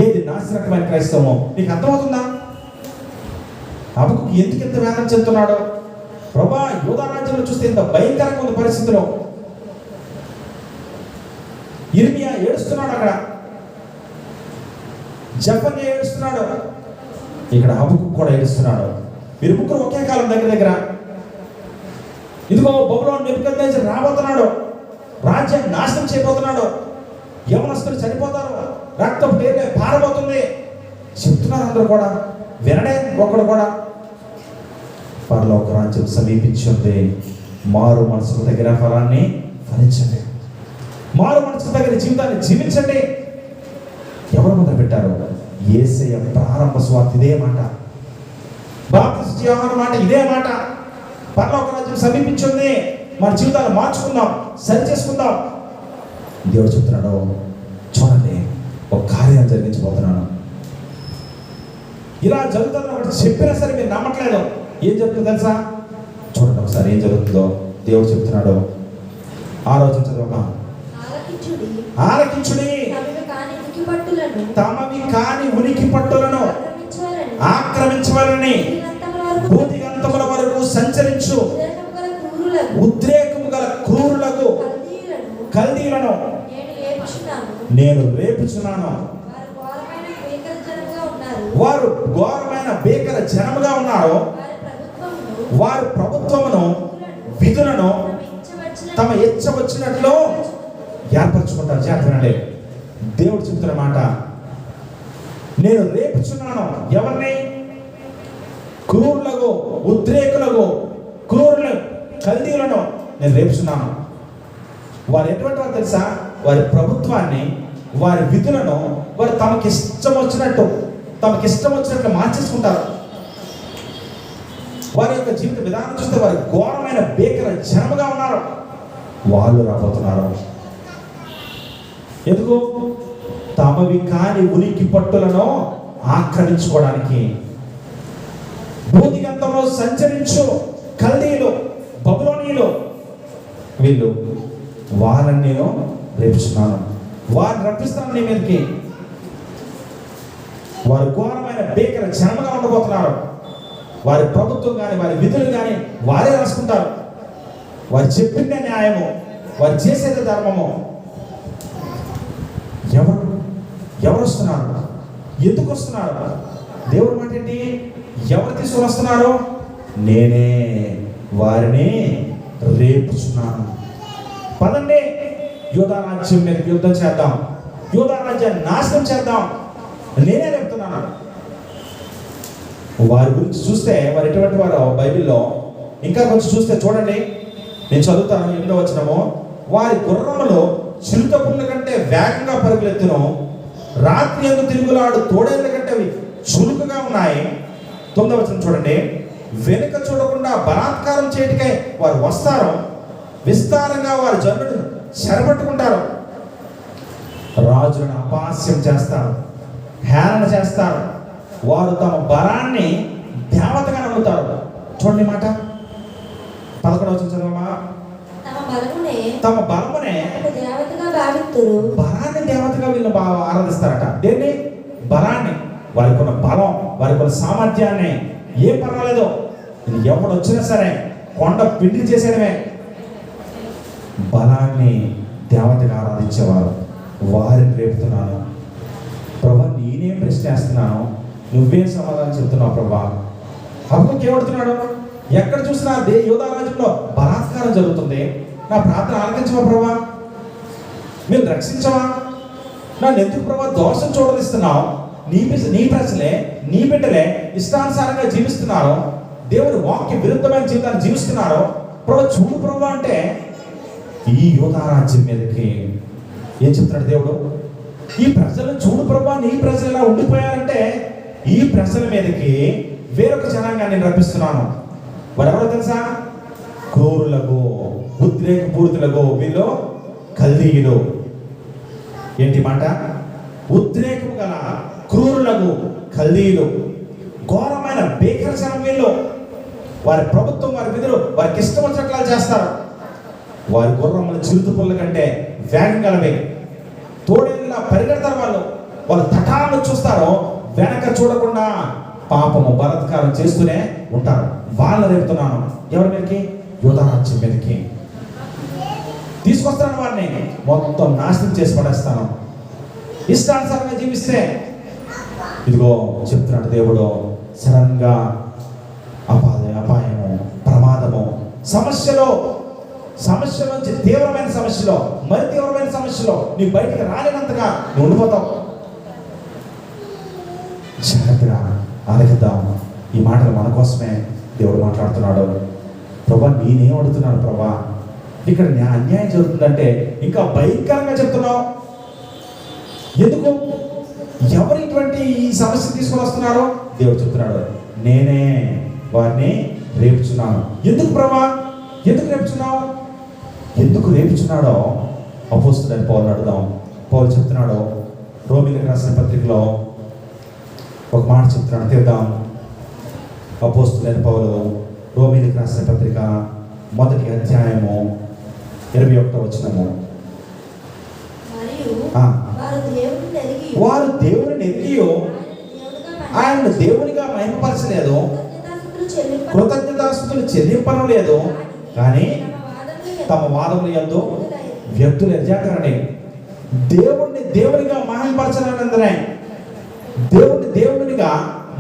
ఏది నాసిరకమైన క్రైస్తవమో నీకు అర్థమవుతుందా? హబక్కూకు ఎందుకు ఇంత వేదన చెందుతున్నాడు? ప్రభా, యూదా రాజ్యంలో చూస్తే ఇంత భయంకరంగా ఉంది పరిస్థితిలో. ఇర్మియా ఏడుస్తున్నాడు, అక్కడ జెఫన్యా ఏడుస్తున్నాడు, ఇక్కడ హబక్కూకు కూడా ఏడుస్తున్నాడు. వీరు ముగ్గురు ఒకే కాలం దగ్గర. ఇదిగో బబులోను నెబుకద్నెజర్ రాబోతున్నాడు, రాజ్యాన్ని నాశనం చేయబోతున్నాడు, యవనస్తులు చనిపోతారు, రక్తపు టేర్లే పారబోతుంది చెప్తున్నారు అందరూ కూడా. వినడే ఒక్కడు కూడా. పరలోక రాజ్యం సమీపించింది, మారు మనసుకు తగిన ఫలాన్ని ఫలించండి, మారు మనసుకు తగిన జీవితాన్ని జీవించండి. ఎవరు మొదలు పెట్టారు? యేసయ్య ప్రారంభ సువార్త ఇదే మాట, బాప్తిస్మ యోహాను మాట ఇదే మాట. పరలోక రాజ్యం సమీపించింది, మన జీవితాన్ని మార్చుకుందాం, సరి చేసుకుందాం. దేవుడు చెప్తున్నాడు, చూడండి ఒక కార్యం జరిగించబోతున్నాను. ఇలా జరుగుతుందని ఒకటి చెప్పినా సరే మీరు నమ్మట్లేదు. ఏం జరుగుతుందో తెలుసా? చూడండి ఒకసారి ఏం జరుగుతుందో. దేవుడు చెప్తున్నాడు. ఆ రోజు చదవమా.
ఆలకించుడి,
ఆలకించుడి, తమవి కాని ఉనికి పట్టులను ఆక్రమించవాలని భూదిగంతముల వరకు సంచరించు ఉద్రేకము గల క్రూరులకు కల్దీలను నేను రేపుచున్నాను. వారు ఘోరమైన భీకర జనముగా ఉన్నారు. వారు ప్రభుత్వమును విధులను తమ ఇచ్చ వచ్చినట్లు ఏర్పరచుకుంటారు. చేతనండి, దేవుడు చెప్తున్న మాట, నేను రేపుచున్నాను. ఎవరిని? క్రూరులకు, ఉద్రేకులకు, క్రూరులు, కల్దీలను నేను రేపుచున్నాను. వారు ఎటువంటి వారు తెలుసా? వారి ప్రభుత్వాన్ని, వారి విధులను వారు తమకిష్టం వచ్చినట్లు మార్చేసుకుంటారు. వారి యొక్క జీవిత విధానం చూస్తే వారి ఘోరమైన భీకర జనముగా ఉన్నారు. వాళ్ళు రాబోతున్నారు. ఎందుకు? తమవి కాని ఉనికి పట్టులను ఆక్రమించుకోవడానికి. భూదిగంతంలో సంచరించు కల్దీలు, బబులోనీయులు, వీళ్ళు వాళ్ళని నేను రేపుచున్నాను. వారిని రప్పిస్తాను నీ మీదకి. వారు ఘోరమైన భీకర జనముగా ఉండబోతున్నారు. వారి ప్రభుత్వం కానీ, వారి విధులు కానీ వారే రాసుకుంటారు. వారు చెప్పిందే న్యాయము, వారు చేసేదే ధర్మము. ఎవరు వస్తున్నారు? ఎందుకు వస్తున్నారు? దేవుడు మాట ఏంటి? ఎవరు తీసుకొని వస్తున్నారు? నేనే వారిని రేపుచున్నాను. పదండి, యూదా రాజ్యం మీదకి యుద్ధం చేద్దాం, యూదా రాజ్యాన్ని నాశనం చేద్దాం. నేనే రేపుతున్నాను. వారి గురించి చూస్తే వారు ఎటువంటి వారు బైబిల్లో ఇంకా కొంచెం చూస్తే చూడండి, నేను చదువుతాను. 8వ వచనము, వారి గుర్రములు చిరుత పుల్ల కంటే వేగంగా పరుగులెత్తును, రాత్రి యందు తిరుగులాడు తోడేళ్ల కంటే అవి చురుకుగా ఉన్నాయి. 9వ వచనం చూడండి, వెనుక చూడకుండా బలాత్కారం చేయటికై వారు వస్తారు, విస్తారంగా వారి జనులను చెరపట్టుకుంటారు. రాజులను అపహాస్యం చేస్తారు, హేళన చేస్తారు. వారు తమ బలాన్ని దేవతగా నమ్ముతారు. చూడండి మాట 11వ వచనం చదవమా. తమ బలమునే బలాన్ని దేవతగా వీళ్ళు ఆరాధిస్తారట. దేన్ని? బలాన్ని. వారికి ఉన్న బలం, వారికి ఉన్న సామర్థ్యాన్ని ఏం పర్వాలేదు, ఎవడు వచ్చినా సరే కొండ పిండి చేసేయడమే. బలాన్ని దేవతగా ఆరాధించేవారు. వారిని రేపుతున్నాను. ప్రభా, నేనేం ప్రశ్న వేస్తున్నాను, నువ్వేం సమాధానం చెప్తున్నావు ప్రభా? హబక్కూకు ఏమడుతున్నాడు? ఎక్కడ చూసినా యూదా రాజ్యంలో బలాత్కారం జరుగుతుంది, నా ప్రార్థన ఆలకించవా ప్రభా? మీరు రక్షించవా? నన్ను ఎందుకు ప్రభా దోషం చూడనిస్తున్నావు? నీ ప్రజలే, నీ బిడ్డలే ఇష్టానుసారంగా జీవిస్తున్నారు, దేవుని వాక్య విరుద్ధమైన జీవితాన్ని జీవిస్తున్నారు. ప్రభా చూడు ప్రభా అంటే ఈ యూదా రాజ్యం మీదకి ఏం చెప్తున్నాడు దేవుడు? ఈ ప్రజలను చూడు ప్రభా, నీ ప్రజలు ఎలా ఉండిపోయారంటే ఈ ప్రజల మీదకి వేరొక జనాంగాన్ని నేను రప్పిస్తున్నాను. వారెవరో తెలుసా? క్రూరులకు, ఉద్రేకపూరితులకు, వీళ్ళు కల్దీయులు. ఏంటి మాట? ఉద్రేకము గల క్రూరులకు, కల్దీయులు, ఘోరమైన భీకర జనం వీళ్ళు. వారి ప్రభుత్వం, వారి విధులు వారికి ఇష్టం వచ్చినట్లు చేస్తారు. వారి గుర్రములు చిరుత పుల్ల కంటే వేగం గలవే, తోడేళ్ళ పరిగెడతారు. వాళ్ళు తటాలను చూస్తారు, వెనక చూడకుండా పాపము బలాత్కారం చేస్తూనే ఉంటారు. వాళ్ళని రేపుతున్నాను. ఎవరి మీదకి? యూదా రాజ్యం మీదకి తీసుకొస్తాను. వారిని మొత్తం నాశనం చేసి పడేస్తాను. ఇష్టానుసారంగా జీవిస్తే ఇదిగో చెప్తున్నాడు దేవుడు, సడన్గా అపాయము, ప్రమాదము, సమస్యలో నుంచి తీవ్రమైన సమస్యలో, మరి తీవ్రమైన సమస్యలో నీ బయటికి రాలేనంతగా నువ్వు ఉండిపోతావు. జాగ్రత్తగా ఆలకిద్దాం. ఈ మాటలు మన కోసమే దేవుడు మాట్లాడుతున్నాడు. ప్రభా, నేనేం అడుగుతున్నాను ప్రభా? ఇక్కడ అన్యాయం జరుగుతుందంటే ఇంకా భయంకరంగా చెప్తున్నావు. ఎందుకు? ఎవరు ఇటువంటి ఈ సమస్య తీసుకొని వస్తున్నారో దేవుడు చెప్తున్నాడు, నేనే వారిని రేపుచున్నాను. ఎందుకు ప్రభా? ఎందుకు రేపుచున్నావు? ఎందుకు రేపుచున్నాడో అపోస్తలుడైన పౌలుని అడుగుదాం. పౌలు చెప్తున్నాడు, రోమీయులకు రాసిన పత్రికలో ఒక మాట చెప్తున్నాడు, తీద్దాం. అపోస్తలుడైన పౌలు రోమీయులకు రాసిన పత్రిక మొదటి అధ్యాయము 21వ వచనము.
మరియు
ఆ,
వారు దేవుని ఎరిగి
ఆయన దేవునిగా మహిమపరచలేదు, కృతజ్ఞతాస్తుతులు చెల్లింపనలేదు, కానీ తమ వాదములు యందు వ్యక్తులు ఎజాకరణి. దేవుణ్ణి దేవునిగా మహిమపరచలేనందున, దేవునిగా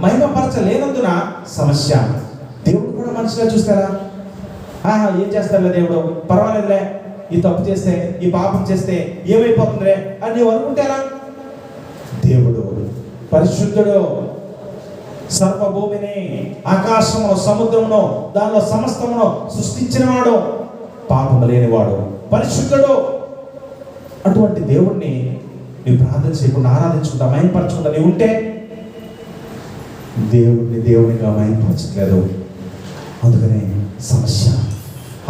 మహిమపరచలేనందున సమస్య. దేవుడు కూడా మనిషిగా చూస్తారా? ఏం చేస్తారులే దేవుడు, పర్వాలేదులే, ఈ తప్పు చేస్తే, ఈ పాపం చేస్తే ఏమైపోతుందిలే అని నువ్వు అనుకుంటారా? దేవుడు పరిశుద్ధుడు, సర్వభూమిని, ఆకాశమును, సముద్రమును, దానిలో సమస్తమును సృష్టించినవాడు, పాపము లేనివాడు, పరిశుద్ధుడు. అటువంటి దేవుణ్ణి నీవు ప్రార్థన చేయకుండా, ఆరాధించుకుంటా, మహిమపరచుకుంటా నీవు ఉంటే దేవునిగా మహిమపరచట్లేదు. అందుకనే సమస్య,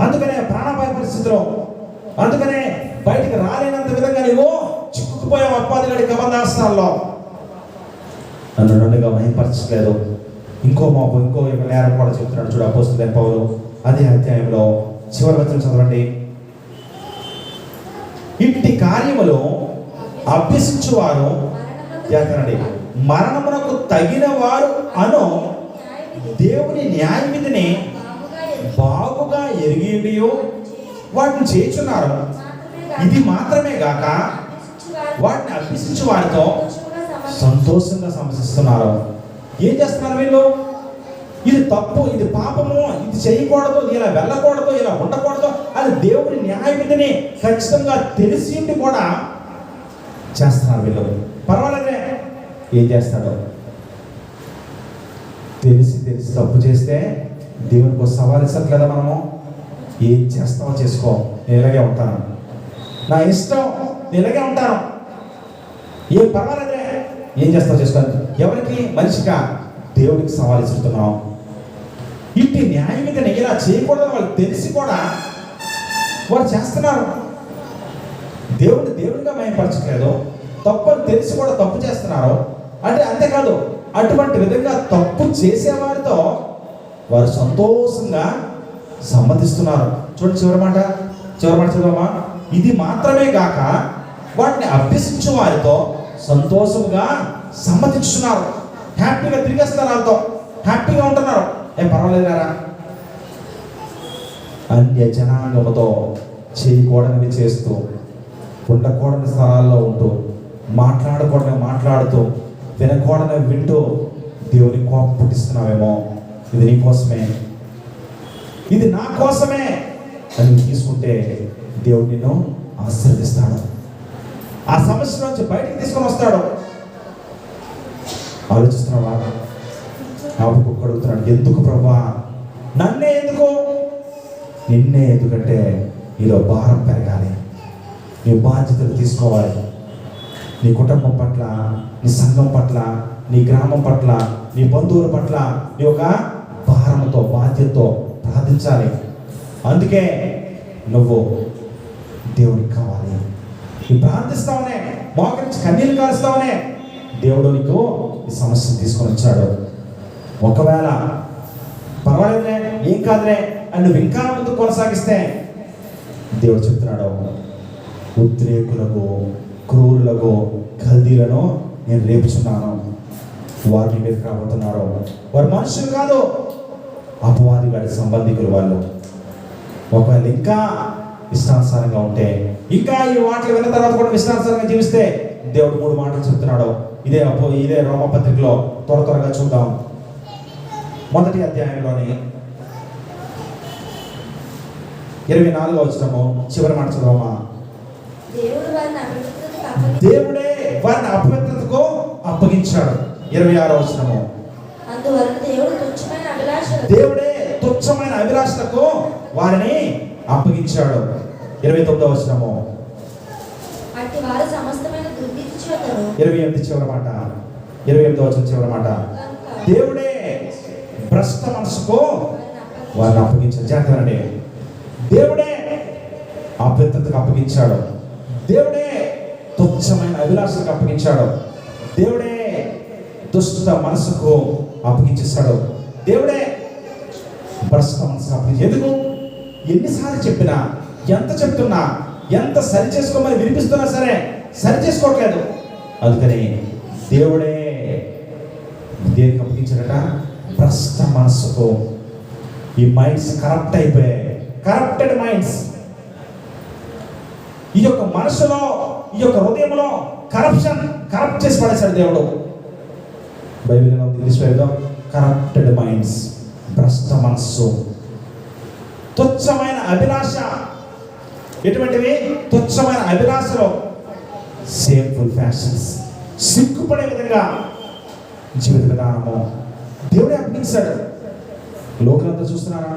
అందుకనే ప్రాణాపాయ పరిస్థితిలో, అందుకనే బయటికి రాలేనంత విధంగా నీవు చిక్కుకుపోయావు అప్పాదిగడి కబంధాసనాల్లో. నన్నుగా మహిమపరచట్లేదు. ఇంకో నేరం కూడా చెప్తున్నాడు చూడు అపోస్తలుడైన పౌలు. అదే అధ్యాయంలో చివరి వచనం చదవండి. ఇట్టి కార్యములు అభ్యసించువారు చేతనండి, మరణమునకు తగిన వారు అను దేవుని న్యాయ విధిని బాగుగా ఎరిగి వాటిని చేస్తున్నారు. ఇది మాత్రమే గాక వాటిని అభ్యసించు వారితో సంతోషంగా సమసిస్తున్నారు. ఏం చేస్తున్నారు వీళ్ళు? ఇది తప్పు, ఇది పాపము, ఇది చేయకూడదు, ఇలా వెళ్ళకూడదు, ఇలా ఉండకూడదు అని దేవుని న్యాయ విధిని ఖచ్చితంగా తెలిసి కూడా చేస్తున్నారు వీళ్ళు. పర్వాలేదే, ఏం చేస్తాడు? తెలిసి తప్పు చేస్తే దేవునికి సవాల్ ఇస్తట్లేదా? మనము ఏం చేస్తామో చేసుకో, నేను ఇలాగే ఉంటాను, నా ఇష్టం, నేను ఇలాగే ఉంటాను, ఏం పర్వాలేదే, ఏం చేస్తావు చేసుకోవాలి. ఎవరికి? మనిషిగా. దేవుడికి సవాల్ ఇస్తున్నాం. ఇట్టి న్యాయమితిని ఇలా చేయకూడదు వాళ్ళు తెలిసి కూడా వారు చేస్తున్నారు. దేవుడిగా మహిమపరచట్లేదు, తప్పని తెలిసి కూడా తప్పు చేస్తున్నారు. అంటే అంతేకాదు, అటువంటి విధంగా తప్పు చేసేవారితో వారు సంతోషంగా సమ్మతిస్తున్నారు. చూడండి చివరి మాట చదవమా. ఇది మాత్రమే గాక వాటిని అభ్యసించు వారితో సంతోషంగా సమ్మతిస్తున్నారు. హ్యాపీగా తిరిగేస్తున్నారు, వాళ్ళతో హ్యాపీగా ఉంటున్నారు. ఏం పర్వాలేదారా? అన్య జనాంగముతో చేయకూడనివి చేస్తూ, ఉండకూడని స్థలాల్లో ఉంటూ, మాట్లాడకూడని మాట్లాడుతూ, వినకూడని వింటూ దేవుని కోపం పుట్టిస్తున్నావేమో. ఇది నీ కోసమే, ఇది నా కోసమే అని తీసుకుంటే దేవుడు నిన్ను ఆశీర్వదిస్తాడు. ఆ సమస్య నుంచి బయటికి తీసుకొని వస్తాడు. ఆలోచిస్తున్నావా? అడుగుతున్నాడు, ఎందుకు ప్రభా, నన్నే ఎందుకు? నిన్నే ఎందుకంటే నీలో భారం పెరగాలి, నీ బాధ్యతలు తీసుకోవాలి. నీ కుటుంబం పట్ల, నీ సంఘం పట్ల, నీ గ్రామం పట్ల, నీ బంధువుల పట్ల నీ ఒక భారంతో, బాధ్యతతో ప్రార్థించాలి. అందుకే నువ్వు దేవుడికి కావాలి. నువ్వు ప్రార్థిస్తావనే, మోకరించి కన్నీళ్ళు కారుస్తావనే దేవుడు నీకు ఈ సమస్యను తీసుకొని వచ్చాడు. ఒకవేళ పర్వాలేదులే, ఏం కాదులే అని నువ్వు ఇంకా ముందు కొనసాగిస్తే దేవుడు చెప్తున్నాడు, ఉద్రేకులకు, క్రూరులకు, కల్దీలను నేను రేపుచున్నాను. వారిని మీరు రాబోతున్నారు. వారు మనుషులు కాదు, అపవాది గారి సంబంధికులు వాళ్ళు. ఒకవేళ ఇంకా ఇష్టానుసారంగా ఉంటే, ఇంకా ఈ మాటలు విన్న తర్వాత కూడా ఇష్టానుసారంగా జీవిస్తే దేవుడు 3 మాటలు చెప్తున్నాడు. ఇదే రోమపత్రికలో త్వరగా చూద్దాం. మొదటి అధ్యాయంలోని 24వ వచనము చివరి మాట చదవమా. దేవుడే వారిని అపవిత్రతకు అప్పగించాడు. 26వ వచనము. దేవుడే తుచ్చమైన అభిలాషలకు వారిని అప్పగించాడు. 29వ వచనము. 28 చివరి మాట, 28వ వచనం చివరి మాట. దేవుడే భ్రష్ట మనసుకు వారిని అప్పగించాడు. జాగ్రత్త, దేవుడే అపవిత్రతకు అప్పగించాడు. దేవుడే తుచ్చమైన అభిలాషలకు అప్పగించాడు. దేవుడే దుష్ట మనసుకు అప్పగించేస్తాడు. దేవుడే భ్రష్ట మనసుకు అప్పగించాడు. ఎందుకు? ఎన్నిసార్లు చెప్పినా, ఎంత చెప్తున్నా, ఎంత సరి చేసుకోమని వినిపిస్తున్నా సరే సరి చేసుకోవట్లేదు. అందుకని దేవుడే దేనికి అప్పగించాడట? భ్రష్ట మనస్సుకు. ఈ మైండ్స్ కరప్ట్ అయిపోయాయి, కరప్టెడ్ మైండ్స్. ఈ యొక్క మనసులో, ఈ యొక్క హృదయంలో కరప్ట్ చేసి పడేశాడు దేవుడు. బైబిల్లో ఇంగ్లీష్ బైబిల్లో కరప్టెడ్ మైండ్స్, భ్రష్ట మనస్సు, తుచ్చమైన అభిలాష. ఎటువంటివి? తుచ్చమైన అభిలాషలో, సేమ్ఫుల్ ఫ్యాషన్స్, సిగ్గుపడే విధంగా జీవిత విధానము దేవుడే అప్పగించాడు. లోకలంతా చూస్తున్నారా?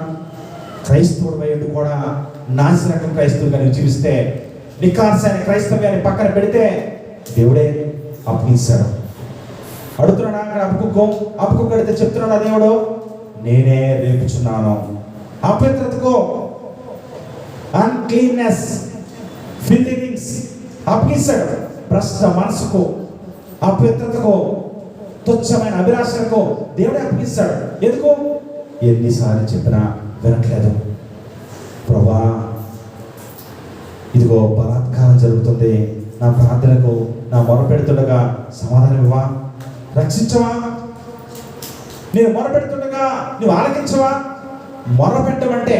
క్రైస్తవుడు వైపు కూడా నాశనకం క్రైస్తవులుగా నువ్వు జీవిస్తే, నిఖార్సైన క్రైస్తవ్యాన్ని పక్కన పెడితే దేవుడే అప్పగించాడు. అడుగుతున్నాడా? అక్కడ అప్పుకొక్కడితే చెప్తున్నాడా దేవుడు? నేనే రేపుచున్నాను. అపవిత్రతకు, అన్క్లీన్నెస్, ఫిల్లింగ్స్ అప్పగించాడు. భ్రష్ట మనసుకు, అపవిత్రతకు, తుచ్చమైన అభిలాషలకు దేవుడే అప్పగిస్తాడు. ఎందుకు? ఎన్నిసార్లు చెప్పినా వినట్లేదు. ప్రభా, ఇదిగో బలాత్కారం జరుగుతుంది, నా ప్రార్థనకు నా మొరపెడుతుండగా సమాధానం ఇవ్వా, రక్షించవా? నేను మొరపెడుతుండగా నువ్వు ఆలకించవా? మొరపెట్టమంటే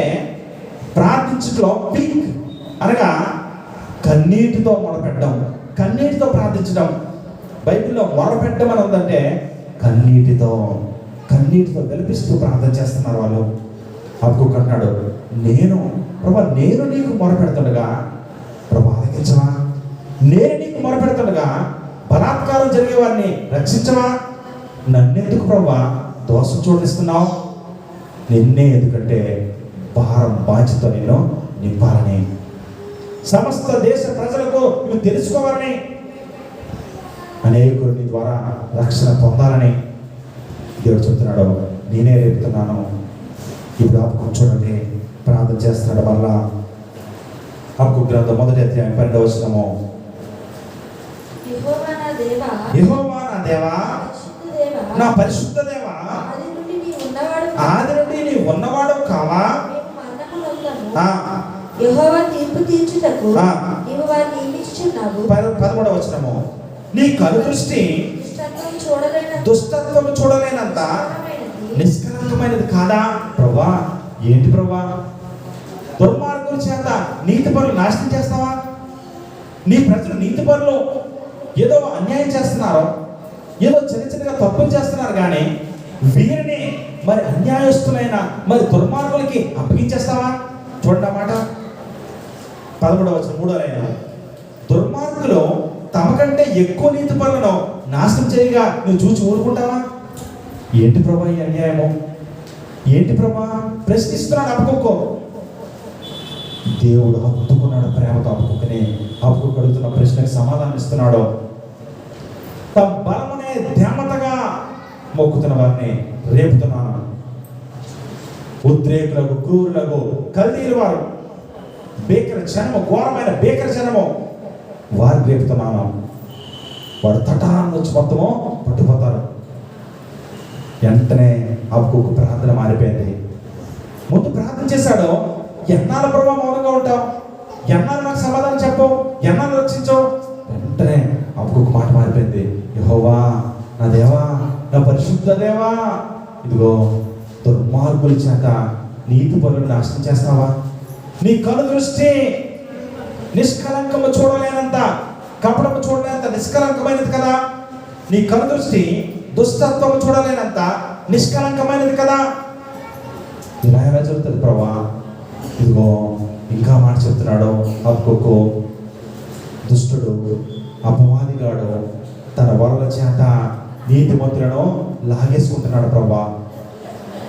ప్రార్థించట్లో పీక్ అనగా కన్నీటితో మొరపెట్టడం, కన్నీటితో ప్రార్థించడం. బైబిల్లో మొరపెట్టమని ఉందంటే కన్నీటితో వెలిపిస్తూ ప్రార్థన చేస్తున్నారు వాళ్ళు. అప్పుడు అంటున్నాడు, నేను నీకు మొరపెడుతుండగా ప్రభా ఆలకించవా? నేను నీకు మొరపెడుతుండగా బలాత్కారం జరిగే వారిని రక్షించవా? నన్నెందుకు ప్రభా దోషం చూడిస్తున్నావు? నిన్నే, ఎందుకంటే భారం బాధ్యత నేను నింపాలని, సమస్త దేశ ప్రజలకు నువ్వు తెలుసుకోవాలని, అనేకులు నీ ద్వారా రక్షణ పొందాలని దేవుడు చెప్తున్నాడు. నేనే రేపుతున్నాను. ఇప్పుడు ఆపుకు చూడండి, ప్రార్థన చేస్తున్నాడు. మళ్ళా ఆపుకు గ్రంథం 1వ అధ్యాయం 12వ వచనము.
యెహోవా నా దేవా,
నా పరిశుద్ధ దేవా,
ఆది నుండి
నీ ఉన్నవాడు కావా?
యెహోవా తీర్పు తీర్చుటకు నీవు వారిని నియమించుచున్నావు.
13వ వచనము. నీ కనుదృష్టి దుష్టత్వం చూడలేనంత నిష్కలంకమైనది కాదా? ప్రభా, ఏంటి ప్రభా? దుర్మార్గుల చేత నీతి పనులు నాశనం చేస్తావా? నీ ప్రజలు నీతి పనులు ఏదో అన్యాయం చేస్తున్నారు, ఏదో చిన్నగా తప్పులు చేస్తున్నారు, కానీ వీరిని మరి అన్యాయస్తులైన మరి దుర్మార్గులకి అప్పగించేస్తావా? చూడండి అన్నమాట. 13వ వచనం 3వ లైన్. దుర్మార్గులు తమకంటే ఎక్కువ నీతి పనులను నాశనం చేయగా నువ్వు చూసి ఊరుకుంటావా? ఏంటి ప్రభా ఈ అన్యాయము? ఏంటి ప్రభా? ప్రశ్నిస్తున్నాడు అప్పుకో. దేవుడు హత్తుకున్నాడు ప్రేమతో అప్పుకుని. అప్పుకు అడుగుతున్న ప్రశ్నకు సమాధానం ఇస్తున్నాడు. తమ బలమనే దేవతగా మొక్కుతున్న వారిని రేపుతున్నాను. ఉద్రేకులకు, క్రూరులకు, కల్దీలు వారు, బేకర జనము, ఘోరమైన బేకర జనము, వారు రేపుతున్నాను. వాడు తటాన్ని వచ్చి మొత్తము పట్టుకుపోతారు. వెంటనే అప్పుకు ప్రార్థన మారిపోయింది. ముందు ప్రార్థన చేశాడు, ఎన్నాళ్ళ ప్రభావం మౌనంగా ఉంటావు? ఎన్నాళ్ళు నాకు సమాధానం చెప్పవు? ఎన్నాళ్ళు రక్షించవు? వెంటనే అప్పుకు మాట మారిపోయింది. యెహోవా నా దేవా, నా పరిశుద్ధ దేవా, ఇదిగో దుర్మార్గుల చేత నీతి పనులను నాశనం చేస్తావా? నీ కను దృష్టి నిష్కలంకము చూడలేనంత, కపటము చూడలేనంత నిష్కలంకమైనది కదా. నీ కను దృష్టి దుష్టత్వము చూడలేనంత నిష్కలంకమైనది కదా. ఇలా ఎలా చెబుతుంది ప్రభా? ఇదిగో ఇంకా మాట చెప్తున్నాడు అప్పుకు. దుష్టుడు, అపవాదిగాడు తన వరల చేత నీతిమంతులను లాగేసుకుంటున్నాడు ప్రభా.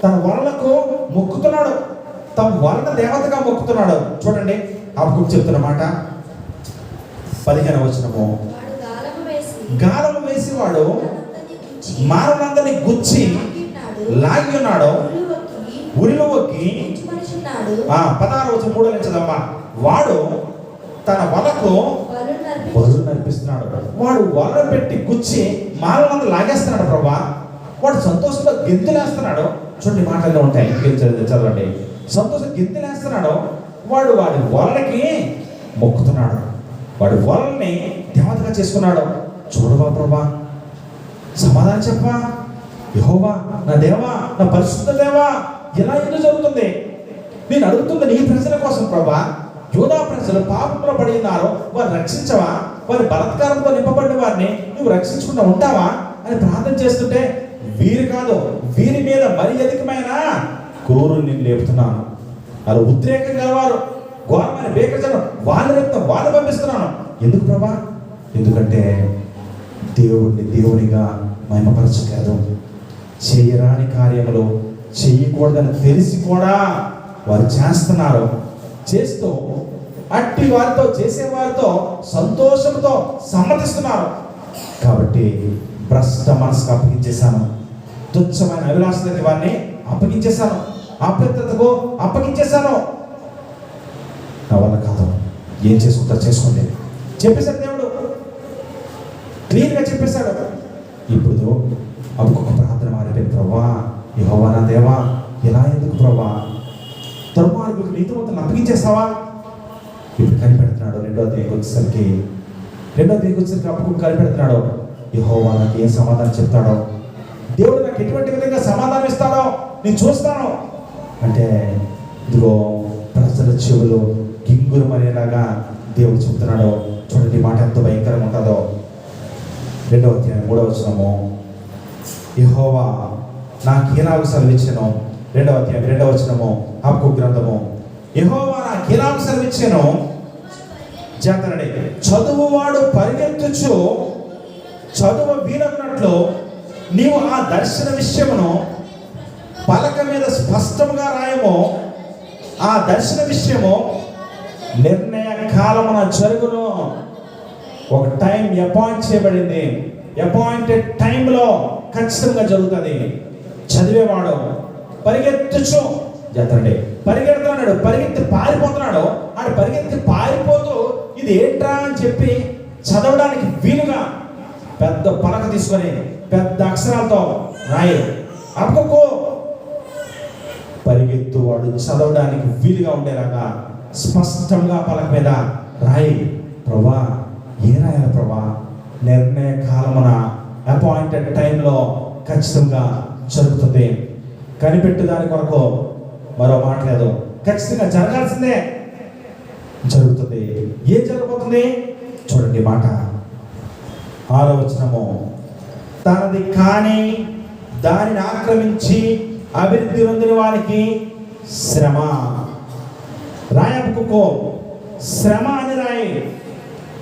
తన వరలకు మొక్కుతున్నాడు, తమ వరల దేవతగా మొక్కుతున్నాడు. చూడండి అప్పుకు చెప్తున్న మాట 15వ వచనము. గాలము వేసి వాడు మానవులందరినీ గుచ్చి లాగి ఉన్నాడు, ఉరిలో ఒక్కి. 16వ వచనం 3వ నుంచి చదవమ్మా. వాడు తన వలకు బలు నడిపిస్తున్నాడు. వాడు వల పెట్టి గుచ్చి మానవులందరూ లాగేస్తున్నాడు ప్రభా. వాడు సంతోషంగా గెంతులేస్తున్నాడు. చూడండి మాటల్లో ఉంటాయి, చదవండి. సంతోషం గింతలేస్తున్నాడో వాడు వాడి వలలకి మొక్కుతున్నాడు, వాడి వలల్ని దేవతగా చేసుకున్నాడు. చూడవా ప్రభా, సమాధానం చెప్పా, యెహోవా నా దేవా, నా పరిశుద్ధ దేవా, ఇలా ఎందుకు జరుగుతుంది? నేను అడుగుతుంది నీ ప్రజల కోసం ప్రభా. యూదా ప్రజలు పాపంలో పడి ఉన్నారు, వారు రక్షించవా? వారి బలత్కారంతో నింపబడిన వారిని నువ్వు రక్షించకుండా ఉంటావా అని ప్రార్థన చేస్తుంటే, వీరు కాదు, వీరి మీద మరి అధికమైన క్రూరుని నేను లేపుతున్నాను. వాళ్ళు ఉద్రేకం గలవారు, ఘోరమైన బేకజనం, వాళ్ళ రక్తం వాళ్ళు పంపిస్తున్నాను. ఎందుకు ప్రభా? ఎందుకంటే దేవుడిని దేవునిగా మహిమపరచలేదు. చేయరాని కార్యములు చేయకూడదని తెలిసి కూడా వారు చేస్తున్నారు. చేస్తూ అట్టి వారితో, చేసేవారితో సంతోషంతో సమ్మతిస్తున్నారు. కాబట్టి భ్రష్ట మనసుకు అప్పగించేశాను, తుచ్చమైన అభిలాషలకి వారిని అప్పగించేశాను, అపవిత్రతకు అప్పగించేశాను. నా వల్ల కాదు, ఏం చేసుకుంటారు చేసుకోండి చెప్పేశాడు దేవుడు, క్లియర్గా చెప్పేశాడు. ఇప్పుడు అప్పుడు ప్రార్థన మారిపోయింది. ప్రభా, యెహోవా నా దేవా, ఇలా ఎందుకు ప్రభా? దుర్మార్గులకు నీతిమంతులను అప్పగించేస్తావా? ఇప్పుడు కనిపెడుతున్నాడు. రెండో అధ్యాయం వచ్చేసరికి అప్పుడు కనిపెడుతున్నాడు. యెహోవా నాకు ఏం సమాధానం చెప్తాడో, దేవుడు నాకు ఎటువంటి విధంగా సమాధానం ఇస్తాడో నేను చూస్తాను అంటే, ఇదిగో ప్రజల చెవులు గింగురు మరేలాగా దేవుడు చెప్తున్నాడు. చూడండి మాట ఎంత భయంకరంగా ఉంటుందో. 2వ అధ్యాయం 3వ వచనము, యెహోవా నాకు ఏలాగు సెలవిచ్చెను. 2వ అధ్యాయం 2వ వచనము, హబక్కూకు గ్రంథము. యెహోవా నాకు ఏలాగు సెలవిచ్చెను, జాతరడే చదువువాడు పరిగెత్తుచు చదువు వీలగినట్లు నీవు ఆ దర్శన విషయమును పలక మీద స్పష్టంగా రాయము. ఆ దర్శన విషయము నిర్ణయ కాలమున జరుగును. ఒక టైం అపాయింట్ చేయబడింది, అపాయింటెడ్ టైంలో ఖచ్చితంగా జరుగుతుంది. చదివేవాడు పరిగెత్తుచు, జాతరండి పరిగెడుతున్నాడు, పరిగెత్తి పారిపోతున్నాడు. ఆడు పరిగెత్తి పారిపోతూ ఇది ఏంట్రా అని చెప్పి చదవడానికి వీలుగా పెద్ద పలక తీసుకొని పెద్ద అక్షరాలతో రాయి. అప్పుకో పరిగెత్తు వాడు చదవడానికి వీలుగా ఉండేలాగా స్పష్టంగా పలక మీద రాయి. ప్రభా, ఏ రాయాలి ప్రభా? నిర్ణయ కాలమున అపాయింటెడ్ టైంలో ఖచ్చితంగా జరుగుతుంది. కనిపెట్టు దాని కొరకు మరో మాట లేదు, ఖచ్చితంగా జరగాల్సిందే, జరుగుతుంది. ఏం జరగబోతుంది చూడండి మాట 6వ వచనము, తనది కానీ దానిని ఆక్రమించి అభివృద్ధి పొందిన వారికి శ్రమ. రాయపుకో శ్రమ అని రాయి,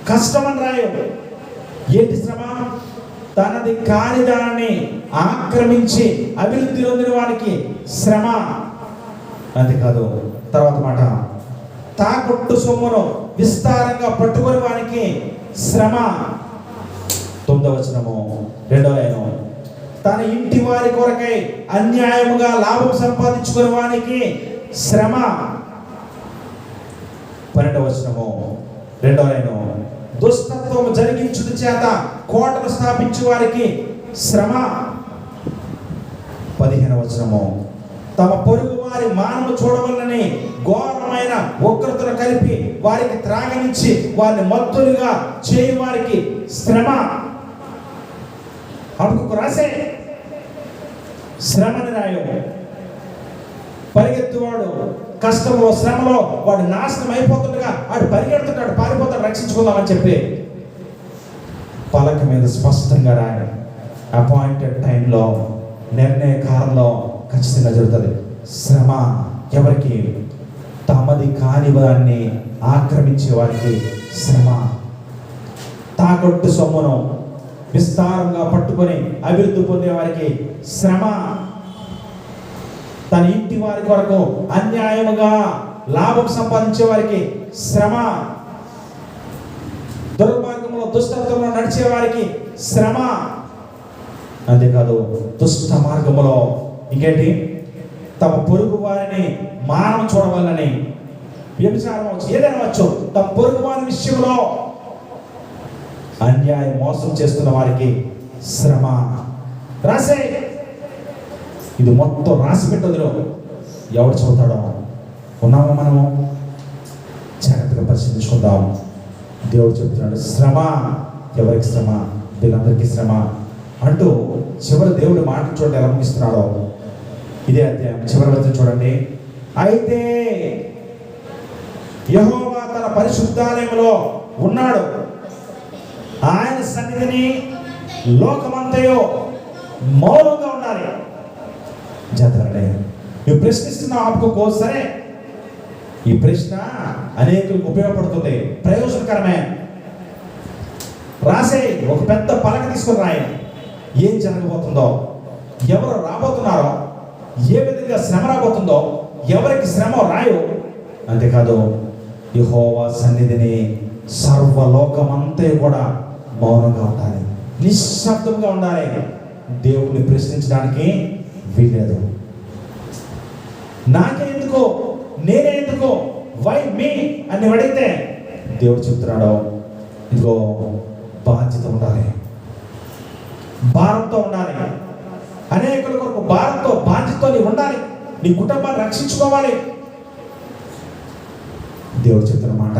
కష్టం అని రాయి. ఏంటి శ్రమ? తనది కాని దాన్ని ఆక్రమించి అభివృద్ధి పొందిన వారికి శ్రమ. అంతేకాదు, తర్వాత మాట, తాకట్టు సొమ్మును విస్తారంగా పట్టుకుని వారికి శ్రమ. 9వ వచనము, 2వ లైను, తన ఇంటి వారి కొరకై అన్యాయముగా లాభం సంపాదించుకునే వానికి శ్రమ. 12వ వచనము, 2వ లైను, దుష్టత్వము జరిగించుట చేత కోటను స్థాపించు వారికి శ్రమ. 15వ వచనము, తమ పొరుగు వారి మానము చూడవలనని ఘోరమైన ఉగ్రతను కలిపి వారికి త్రాగనిచ్చి వారిని మత్తులుగా చేయి వారికి శ్రమ. అప్పుడు రాసే శ్రమని రాయు. పరిగెత్తువాడు కష్టంలో, శ్రమలో వాడు నాశనం అయిపోతుండగా వాడు పరిగెడుతున్నాడు, పారిపోతాడు, రక్షించుకుందామని చెప్పి పలక మీద స్పష్టంగా రాయడం. అపాయింటెడ్ టైంలో, నిర్ణయ కాలంలో ఖచ్చితంగా జరుగుతుంది శ్రమ. ఎవరికి? తమది కాని వారిని ఆక్రమించే వారికి శ్రమ. తాకట్టు సొమ్మును విస్తారంగా పట్టుకొని అభివృద్ధి పొందే వారికి శ్రమ. తన ఇంటి వారి కొరకు అన్యాయముగా లాభం సంపాదించే వారికి శ్రమ. దుర్మార్గంలో, దుష్టత్వంలో నడిచే వారికి శ్రమ. అంతేకాదు, దుష్ట మార్గములో ఇంకేంటి? తమ పొరుగు వారిని మానం చూడవలనని, వ్యభిచారం అవచ్చు, ఏదైనా వచ్చు, తమ పొరుగు వారి విషయంలో అన్యాయం, మోసం చేస్తున్న వారికి శ్రమ. రాసే, ఇది మొత్తం రాసి పెట్టదులో ఎవడు చదువుతాడో ఉన్నామా మనము? జాగ్రత్తగా పరిశీలించుకుందాం. దేవుడు చెప్తున్నాడు, శ్రమ ఎవరికి శ్రమ? వీళ్ళందరికీ శ్రమ అంటూ చివరి దేవుడు మాటలు చూడండి ఎలా ముగిస్తున్నాడో. ఇదే అధ్యాయం చివరి వచనం చూడండి. అయితే యెహోవా తన పరిశుద్ధాలయంలో ఉన్నాడు, ఆయన సన్నిధిని లోకమంతయో మౌనంగా ఉండాలి. జాతరండి, నువ్వు ప్రశ్నిస్తున్నావు ఆపుకో. సరే, ఈ ప్రశ్న అనేకులకు ఉపయోగపడుతుంది, ప్రయోజనకరమే. రాసే ఒక పెద్ద పలక తీసుకొని రాయి. ఏం జరగబోతుందో, ఎవరు రాబోతున్నారో, ఏ విధంగా శ్రమ రాబోతుందో, ఎవరికి శ్రమ రాయు. అంతేకాదు, యెహోవా సన్నిధిని సర్వలోకమంతా కూడా మౌనంగా ఉండాలి, నిశ్శబ్దంగా ఉండాలి. దేవుణ్ణి ప్రశ్నించడానికి వీల్లేదు. నాకే ఎందుకో, నేనే ఎందుకో, వై మీ అని అడిగితే దేవుడు చెప్తున్నాడు, ఇదిగో బాధ్యత ఉండాలి, భారంతో ఉండాలి. అనేకుల కొరకు భారంతో, బాధ్యతతో నీ ఉండాలి. నీ కుటుంబాన్ని రక్షించుకోవాలి. దేవుడు చెప్తున్న మాట,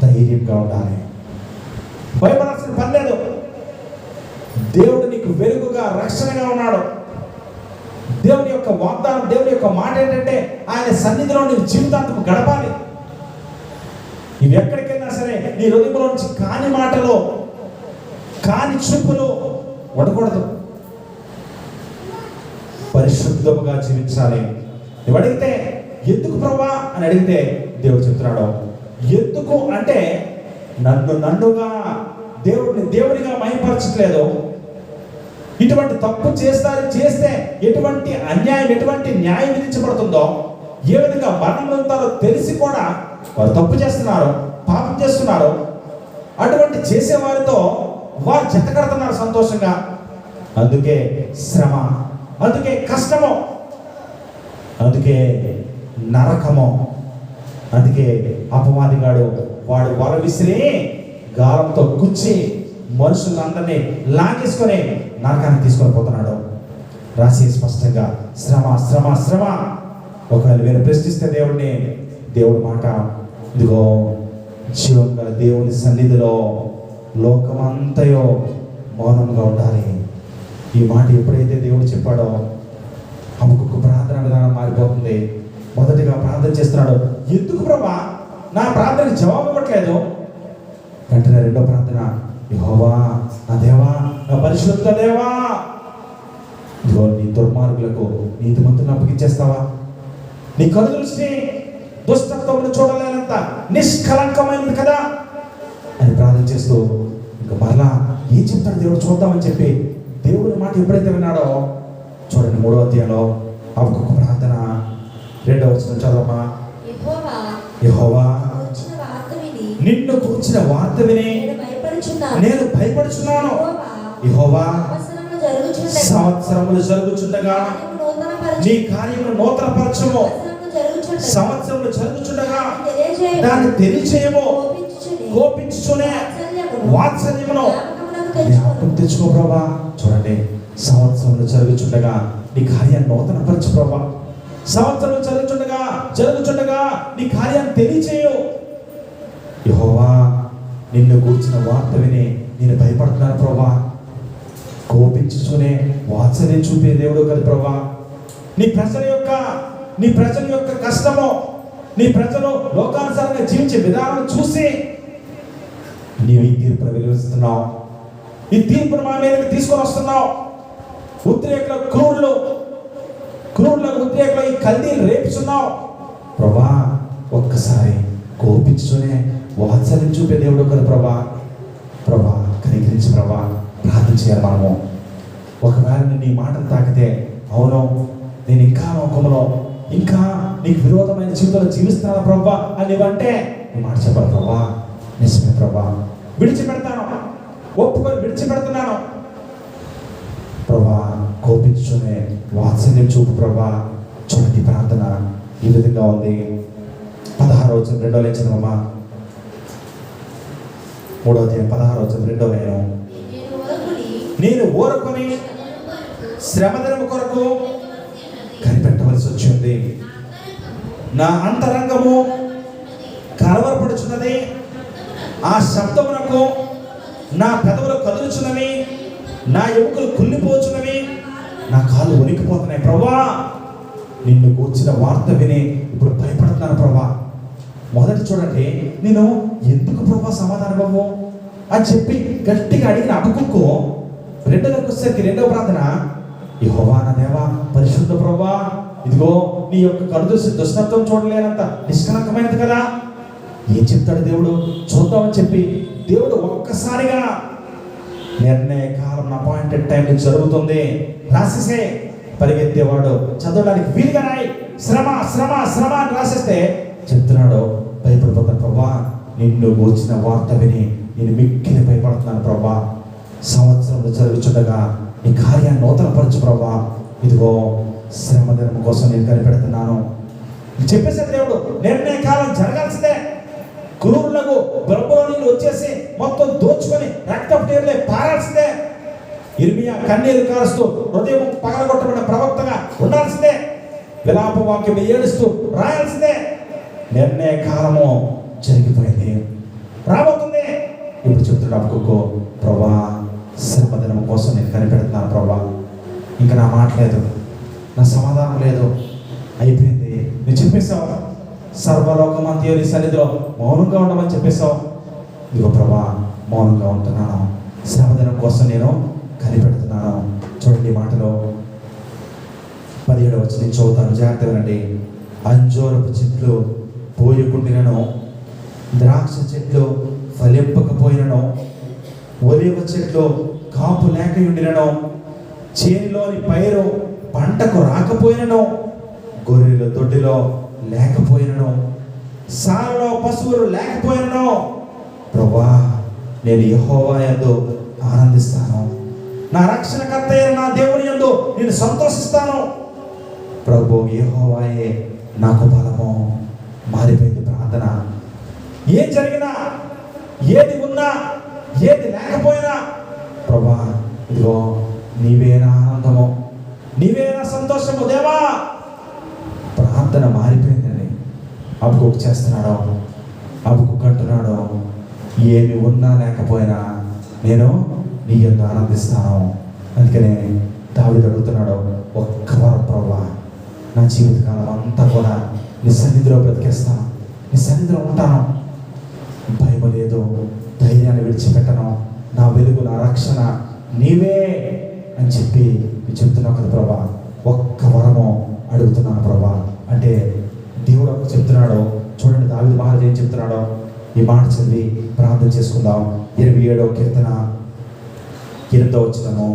ధైర్యంగా ఉండాలి, భయపడాల్సిన పని లేదు. దేవుడు నీకు వెలుగుగా, రక్షణగా ఉన్నాడు. దేవుని యొక్క వాగ్దానం, దేవుని యొక్క మాట ఏంటంటే ఆయన సన్నిధిలో నీవు జీవితాంతం గడపాలి. నీవు ఎక్కడికైనా సరే నీ హృదయంలో నుంచి కాని మాటలు, కాని చూపులు ఉండకూడదు. పరిశుద్ధముగా జీవించాలి. నువ్వు అడిగితే ఎందుకు ప్రభువా అని అడిగితే దేవుడు చెప్తున్నాడు, ఎందుకు అంటే నన్నుగా దేవుడిగా మహిమపరచట్లేదు. ఇటువంటి తప్పు చేస్తే ఎటువంటి అన్యాయం, ఎటువంటి న్యాయం విధించబడుతుందో, ఏ విధంగా మరణం పొందుతారో తెలిసి కూడా వారు తప్పు చేస్తున్నారు, పాపం చేస్తున్నారు. అటువంటి చేసేవారితో వారు జతకడుతున్నారు సంతోషంగా. అందుకే శ్రమ, అందుకే కష్టము, అందుకే నరకము, అందుకే అపవాదిగాడు వాడు వల విసిరి గాలంతో గుచ్చి మనుషులందరినీ లాగేసుకొని నరకాన్ని తీసుకొని పోతున్నాడు. రాసి స్పష్టంగా శ్రమ శ్రమ శ్రమ. ఒకవేళ మీరు ప్రశ్నిస్తే దేవుడి మాట, ఇదిగో జీవంగా దేవుని సన్నిధిలో లోకమంతయో మౌనంగా ఉండాలి. ఈ మాట ఎప్పుడైతే దేవుడు చెప్పాడో అమ్మకు ప్రార్థన విధానం మారిపోతుంది. మొదటిగా ప్రార్థన చేస్తున్నాడు, ఎందుకు ప్రభా నా ప్రార్థనకి జవాబు ఇవ్వట్లేదు? వెంటనే రెండో ప్రార్థన, యెహోవా నా దేవా, నా పరిశుద్ధ దేవా, ఇదిగో నీ దుర్మార్గులకు నీతిమంతులను అప్పగించేస్తావా? నీ కనుదృష్టి దుష్టత్వమును చూడలేనంత నిష్కలంకమైనది కదా అని ప్రార్థన చేస్తూ ఇంకా మరలా ఏం చెప్తాడు దేవుడు చూద్దామని చెప్పి దేవుని మాట ఎప్పుడైతే విన్నాడో చూడండి, 3వ అధ్యాయంలో ఒక్కొక్క ప్రార్థన 2వ వచనం చదవమా. యెహోవా నిన్ను కూర్చిన వార్త విని నేను భయపడుచున్నాను. యెహోవా సంవత్సరములు జరుగుచుండగా నీ కార్యమును నూతనపరచము, సంవత్సరములు జరుగుచుండగా దాన్ని తెలియచేయము, కోపించుచునే వాత్సల్యమును జ్ఞాపకం తెచ్చుకో ప్రభా. చూడండి, సంవత్సరములు జరుగుచుండగా నీ కార్యాన్ని నూతనపరచు ప్రభా. సంవత్సరములు జరుగుచుండగా నీ కార్యాన్ని తెలియచేయు. యెహోవా నిన్ను కూర్చిన వార్త విని నేను భయపడుతున్నాను ప్రభా. కోపించుచునే వాత్సల్యం చూపే దేవుడు కదా ప్రభా. నీ ప్రజల యొక్క కష్టము, నీ ప్రజలు లోకానుసారంగా జీవించే విధానం చూసి నీవు ఈ తీర్పును వెలువరిస్తున్నావు. ఈ తీర్పును మా మీదకి తీసుకొని వస్తున్నావు. క్రూరులకు ఈ కల్దీలు రేపుచున్నావు ప్రభా. ఒక్కసారి కోపించునే వాత్సల్యం చూపే దేవుడు కదా ప్రభా. కనికరించి ప్రభా ప్రార్థన చేయాలి మనము. ఒకవేళ నీ మాటలు తాకితే, అవును నేను ఇంకా లోకంలో ఇంకా నీకు విరోధమైన జీవితంలో జీవిస్తాను ప్రభా అని అంటే నీ మాట చెప్పాలి ప్రభా. నిజమే ప్రభా, విడిచిపెడతాను, ఒప్పుకొని విడిచిపెడుతున్నాను ప్రభా. కోపించునే వాత్సల్యం చూపు ప్రభా. చూడండి, ప్రార్థన ఈ విధంగా ఉంది. 16వ వచనం 2వ లైన్ చదవమ్మా. 3వ అధ్యాయం 16వ వచనం 2వ లైన్. నేను ఊరుకొని శ్రమదినము కొరకు కనిపెట్టవలసి వచ్చింది. నా అంతరంగము కలవరపడుచున్నది, ఆ శబ్దమునకు నా పెదవులు కదులుచున్నవి, నా ఎముకలు కుళ్ళిపోచున్నవి, నా కాళ్ళు వణికిపోతున్నాయి. ప్రభా, నిన్ను కూర్చిన వార్త విని ఇప్పుడు భయపడుతున్నాను ప్రభా. మొదటి చూడండి, నేను ఎందుకు ప్రభా సమాధానం బాబు అని చెప్పి గట్టిగా అడిగిన అబుకుకు రెండోకి వచ్చేసరికి రెండవ ప్రార్థన, యెహోవా నా దేవా పరిశుద్ధ ప్రభా, ఇదిగో నీ యొక్క కనుదృష్టి దుష్టత్వం చూడలేనంత నిష్కలంకమైనది కదా. ఏం చెప్తాడు దేవుడు చూద్దామని చెప్పి దేవుడు ఒక్కసారిగా నిర్ణయ కాలం అపాయింటెడ్ టైం జరుగుతుంది, రాసేసే, పరిగెత్తేవాడు చదవడానికి వీలుగా రాయి, శ్రమ శ్రమ శ్రమ అని రాసేస్తే చెప్తున్నాడు, భయపడిపోతాను ప్రభా, నిన్ను వచ్చిన వార్త విని నేను మిక్కిలి భయపడుతున్నాను ప్రభా. సంవత్సరంలో జరుగుతుండగా నీ కార్యాన్ని నూతనపరచు ప్రభా, ఇదిగో శ్రమ దినం కోసం నేను కనిపెడుతున్నాను చెప్పేసాడు దేవుడు. నిర్ణయ కాలం జరగాల్సిందే. కురువులకు గర్భంలో నీళ్ళు వచ్చేసి మొత్తం దోచుకొని రక్తపు నీరులే పారాల్సిందే. ఇర్మియా కన్నీరు కారుస్తూ హృదయం పగలగొట్టబడిన ప్రవక్తగా ఉండాల్సిందే. విలాప వాక్యం ఏడుస్తూ రాయాల్సిందే. నిర్ణయ కాలము జరిగిపోయింది, రాబోతుంది. ఇప్పుడు చెప్తున్నాడు అప్పుకో, ప్రభా శ్రమ దినం కోసం నేను కనిపెడుతున్నాను ప్రభా, ఇంకా నా మాట లేదు, నా సమాధానం లేదు, అయిపోయింది. నువ్వు చెప్పేశావు, సర్వలోకమంతా నీ సన్నిధిలో మౌనంగా ఉండమని చెప్పేశావు. ఇదిగో ప్రభా మౌనంగా ఉంటున్నాను, శ్రమదినం కోసం నేను కనిపెడుతున్నాను. చూడండి మాటలో 17వ వచనం చదువుతాను, జాగ్రత్తగా వినండి. అంజూరపు చెట్లు పోయకుండినను, ద్రాక్ష చెట్లు ఫలింపకపోయినను, ఒలివ చెట్లు కాపు లేకయుండినను, చేనిలోని పైరు పంటకు రాకపోయినను, గొర్రెల దొడ్డిలో లేకపోయినను, సాలలో పశువులు లేకపోయినను, ప్రభా నేను యెహోవా యందు ఆనందిస్తాను, నా రక్షణకర్త అయిన నా దేవుని యందు నేను సంతోషిస్తాను. ప్రభు యెహోవాయే నాకు బలము. మారిపోయింది ప్రార్థన. ఏం జరిగినా, ఏది ఉన్నా, ఏది లేకపోయినా, ప్రభా ఇదిగో నీవే నా ఆనందము, నీవే నా సంతోషము దేవా. ప్రార్థన మారిపోయిందండి. అబుకు చేస్తున్నాడు, అబుకు అంటున్నాడు, ఏమి ఉన్నా లేకపోయినా నేను నీ యందు ఆనందిస్తాను. అందుకనే దావీదు అడుగుతున్నాడు, ఒక్క వరం ప్రభా, నా జీవితకాలం అంతా కూడా నీ సన్నిధిలో బ్రతికేస్తాను, నీ సన్నిధిలో ఉంటాను, భయం లేదు, ధైర్యాన్ని విడిచిపెట్టను, నా వెలుగు నా రక్షణ నీవే అని చెప్పి చెప్తున్నావు కదా ప్రభా. ఒక్క వరము అడుగుతున్నాను ప్రభా అంటే దేవుడు ఒక చెప్తున్నాడు. చూడండి దావీదు మహారాజు ఏం చెప్తున్నాడో ఈ మాట చదివి ప్రార్థన చేసుకుందాం. 27వ కీర్తన 8వ వచనము.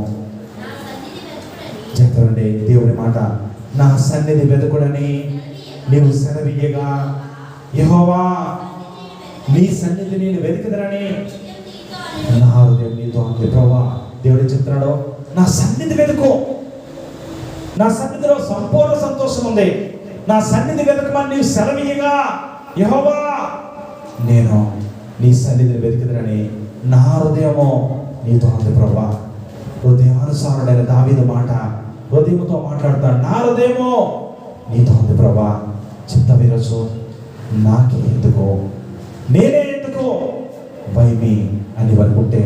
చెప్పండి దేవుని మాట, నా సన్నిధి వెతుకుడని నీవు సెలవీయగా, యెహోవా నీ సన్నిధి నేను వెతుకుదనని నా హృదయం నీతో అంది. ప్రభా దేవుడు చెప్తున్నాడు, నా సన్నిధి వెతుకు, నా సన్నిధిలో సంపూర్ణ సంతోషం ఉంది, నా సన్నిధి వెతకమని నీవు సెలవీయగా, యెహోవా నేను నీ సన్నిధిని వెతుకుదనని నా హృదయము నీతో అంది. ప్రభా హృదయానుసారుడైన దావీదు మాట హృదయంతో మాట్లాడతాడు, నా హృదయము నీతో ఉంది ప్రభా. చెప్తావు ఈరోజు, నాకే ఎందుకు, నేనే ఎందుకు భయమి అని అనుకుంటే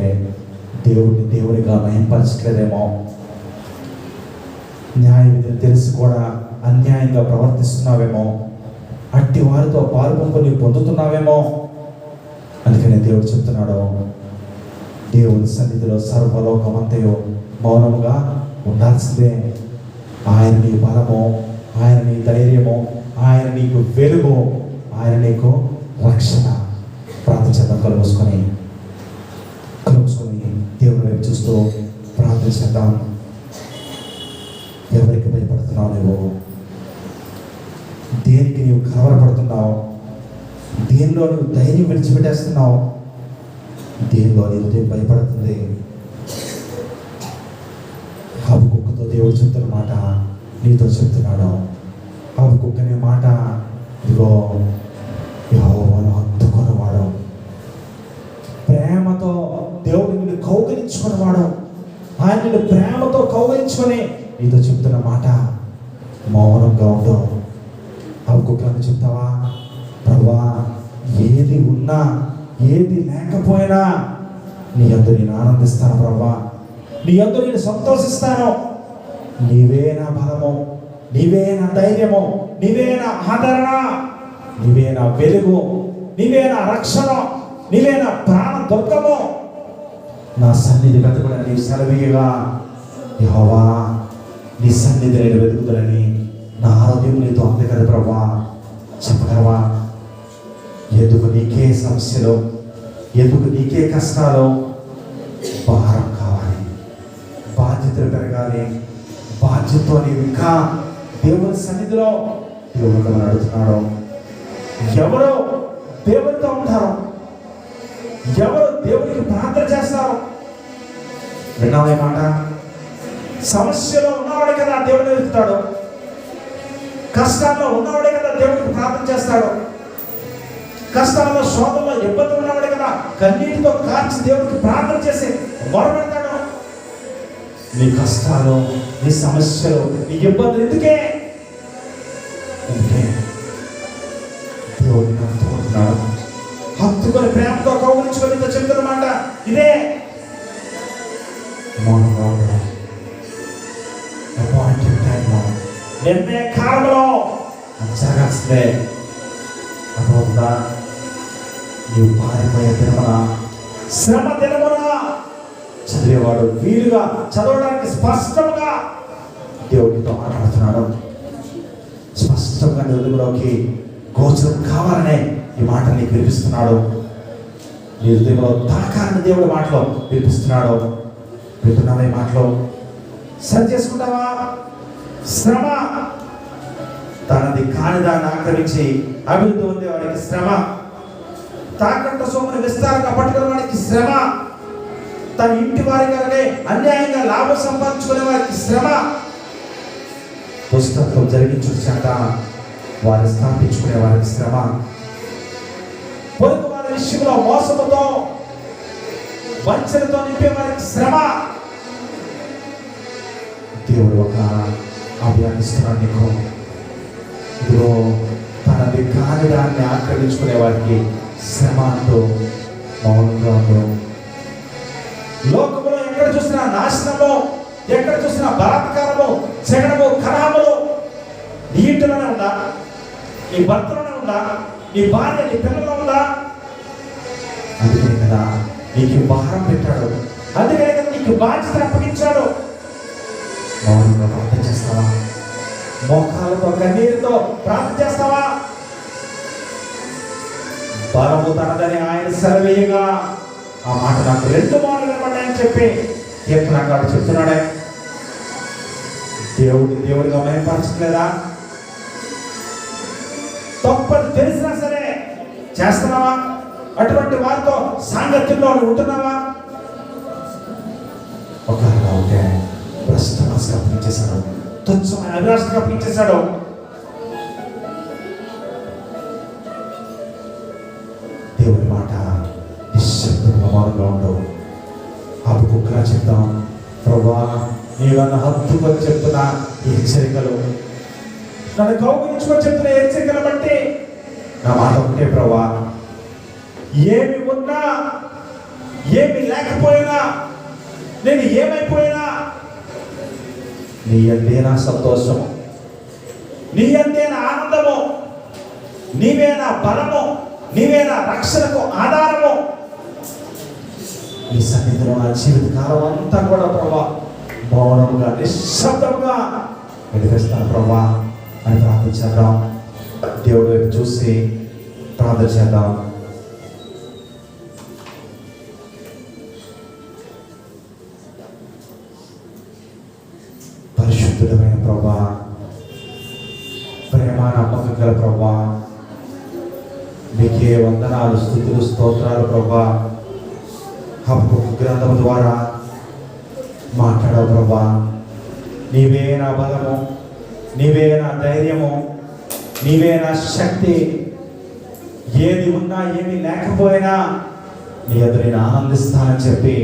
దేవుడిగా మహింపరచలేదేమో. న్యాయ విధిని తెలిసి కూడా అన్యాయంగా ప్రవర్తిస్తున్నావేమో, అట్టి వారితో పాల్పొంపు నీవు పొందుతున్నావేమో. అందుకనే దేవుడు చెప్తున్నాడు, దేవుని సన్నిధిలో సర్వలోకమంతయు మౌనముగా ఉండాల్సిందే. ఆయన నీ బలము, ఆయన నీ ధైర్యము, ఆయన నీకు వెలుగు, ఆయన నీకు రక్షణ. ప్రార్థన చేద్దాం. కలుసుకొని దేవుని వైపు చూస్తూ ప్రార్థన చేద్దాం. ఎవరికి భయపడుతున్నావు నువ్వు? దేనికి నీవు కలవరపడుతున్నావు? దేనిలో నువ్వు ధైర్యం విడిచిపెట్టేస్తున్నావు? దేనిలో నీ హృదయం భయపడుతుంది? హబకుక్కుతో దేవుడు చెప్తున్న మాట నీతో చెప్తున్నాడు. హబకుక్కు అనే మాట, ఇదిగో యెహోవాను హత్తుకున్నవాడు, ప్రేమతో దేవుడు నిన్ను కౌగిలించుకున్నవాడు, ఆయన నిన్ను ప్రేమతో కౌగిలించుకొని నీతో చెప్తున్న మాట, మౌనంగా ఉండు, హబక్కూకులాగా చెప్తావా, ప్రభువా ఏది ఉన్నా ఏది లేకపోయినా నీ యందు నేను ఆనందిస్తాను ప్రభువా, నీ యందు నేను సంతోషిస్తాను. నీవే నా బలము, నీవే నా ధైర్యము, నీవే నా ఆదరణ, నీవే నా వెలుగు, నీవే నా రక్షణ, నీవే నా ప్రాణ దుర్గము. నా సన్నిధి వెతకడం నీవు సెలవీయగా, యెహోవా నీ సన్నిధి నేను వెతుకుతానని నా ఆరోగ్యం నీతో అంది కదా ప్రభువా. చెప్పగలవా? ఎందుకు నీకే సమస్యలు, ఎందుకు నీకే కష్టాలు? భారం కావాలి, బాధ్యతలు పెరగాలి. బాధ్యతతో నీవు ఇంకా దేవుని సన్నిధిలో దేవుడు అడుగుతున్నాడు. ఎవరు దేవుడితో ఉంటారు? ఎవరు దేవుడికి ప్రార్థన చేస్తారు? విన్నావే మాట? సమస్యలో ఉన్నవాడే కదా దేవుడిని వెతుకుతాడు, కష్టాల్లో ఉన్నవాడే కదా దేవుడికి ప్రార్థన చేస్తాడు, కష్టాల్లో శోధంలో ఇబ్బంది ఉన్నవాడే కదా కన్నీటితో కార్చి దేవుడికి ప్రార్థన చేసి మొరపెడతాడు. నీ కష్టాలు, నీ సమస్యలు, నీ ఇబ్బందులు ఎందుకే దేవుడిని హత్తుకుంటున్నాడు. హత్తుకొని ప్రేమతో కౌగులించుకొని చెప్తున్నమాట ఇదే. మౌనంగా ఉండడం, అపాయింటెడ్ టైంలో, నిర్ణయ కాలంలో జరగాల్సిందే. అర్థమవుతుందా? నీవు పారిపోయే దినమున, శ్రమ దినమున చదివేవాడు వీలుగా చదవడానికి స్పష్టంగా దేవుడితో మాట్లాడుతున్నాడు. స్పష్టంగా నీ హృదయంలోకి గోచరం కావాలనే ఈ మాట నీకు వినిపిస్తున్నాడు. నీ హృదయంలో తాకాలని దేవుడి మాటలో వినిపిస్తున్నాడు. వింటున్నావా? ఈ మాటలో సరి చేసుకుంటావా? శ్రమ తనది కాని దాన్ని ఆక్రమించి అభివృద్ధి పొందే వాడికి శ్రమ, తాకట్టు సొమ్ముని విస్తారంగా పట్టుకునే వాడికి శ్రమ, తన ఇంటి వారి కనుక అన్యాయంగా లాభం సంపాదించుకునే వారికి శ్రమ, పుస్తకం జరిగించుచాక వారిని స్థాపించుకునే వారికి శ్రమ, పొరుగు వారి విషయంలో మోసముతో వంచనతో నింపే వారికి శ్రమ. దేవుడు ఒక అభియానిస్తున్నాడు నీకు. ఇదిగో తనది కాని దాన్ని ఆక్రమించుకునే వారికి శ్రమ అంటూ మౌనంగా ఉండు. లోకంలో ఎక్కడ చూసినా నాశనము, ఎక్కడ చూసినా బలాత్కారము, జగడము, కలహములు. నీ ఇంటిలోనే ఉందా? నీ భర్తలోనే ఉందా? నీ భార్య, నీ పిల్లల్లో ఉందా? అందుకనే కదా నీకు భారం పెట్టాడు, అందుకనే కదా నీకు బాధ్యతను అప్పగించాడు. మౌనంగా ప్రార్థన చేస్తావా? మోకాలతో కన్నీరుతో ప్రార్థన చేస్తావా? బలము తనదని ఆయన సెలవీయగా, ఆ మాట నాకు 2 మార్లు వినబడ్డాయని చెప్పి కీర్తనకారుడు చెప్తున్నాడే. దేవుడిగా మహిమపరచట్లేదా? తప్పని తెలిసినా సరే చేస్తున్నావా? అటువంటి వారితో సాంగత్యంలో ఉంటున్నావా? ఒకవేళ ఉంటే భ్రష్ట మనసుకు అప్పగించేశాడు, తుచ్చమైన అభిలాషకు అప్పగించేశాడు. దేవుడి మాట నిశ్శబ్దంగా మౌనంగా ఉండవు. హబక్కూకులా చెప్తాం, ప్రభువా నీవన్న హత్తుకొని చెప్తున్నా హెచ్చరికలు, నన్ను కౌగిలించుకొని చెప్తున్న హెచ్చరికలు బట్టి నా మాట ఒకటే ప్రభువా, ఏమి ఉన్నా ఏమి లేకపోయినా, నేను ఏమైపోయినా నీ యందే నా సంతోషము, నీ యందే నా ఆనందము, నీవే నా బలము, నీవే నా రక్షణకు ఆధారము. నీ సన్నిధిలో నా జీవిత కాలం అంతా కూడా ప్రభా మౌనముగా నిశ్శబ్దముగా వెలిగిస్తాను ప్రభా అని ప్రార్థన చేద్దాం. దేవుడి వైపు చూసి ప్రార్థన చేద్దాం. పరిశుద్ధమైన ప్రభా, ప్రేమ నమ్మకం గల ప్రభా, మీకే వందనాలు, స్తుతులు, స్తోత్రాలు ప్రభా. హబక్కూకు గ్రంథం ద్వారా మాట్లాడవు ప్రభా. నీవే నా బలము, నీవే నా ధైర్యము, నీవే నా శక్తి. ఏది ఉన్నా ఏమి లేకపోయినా నీ ఎదురు నేను ఆనందిస్తానని చెప్పి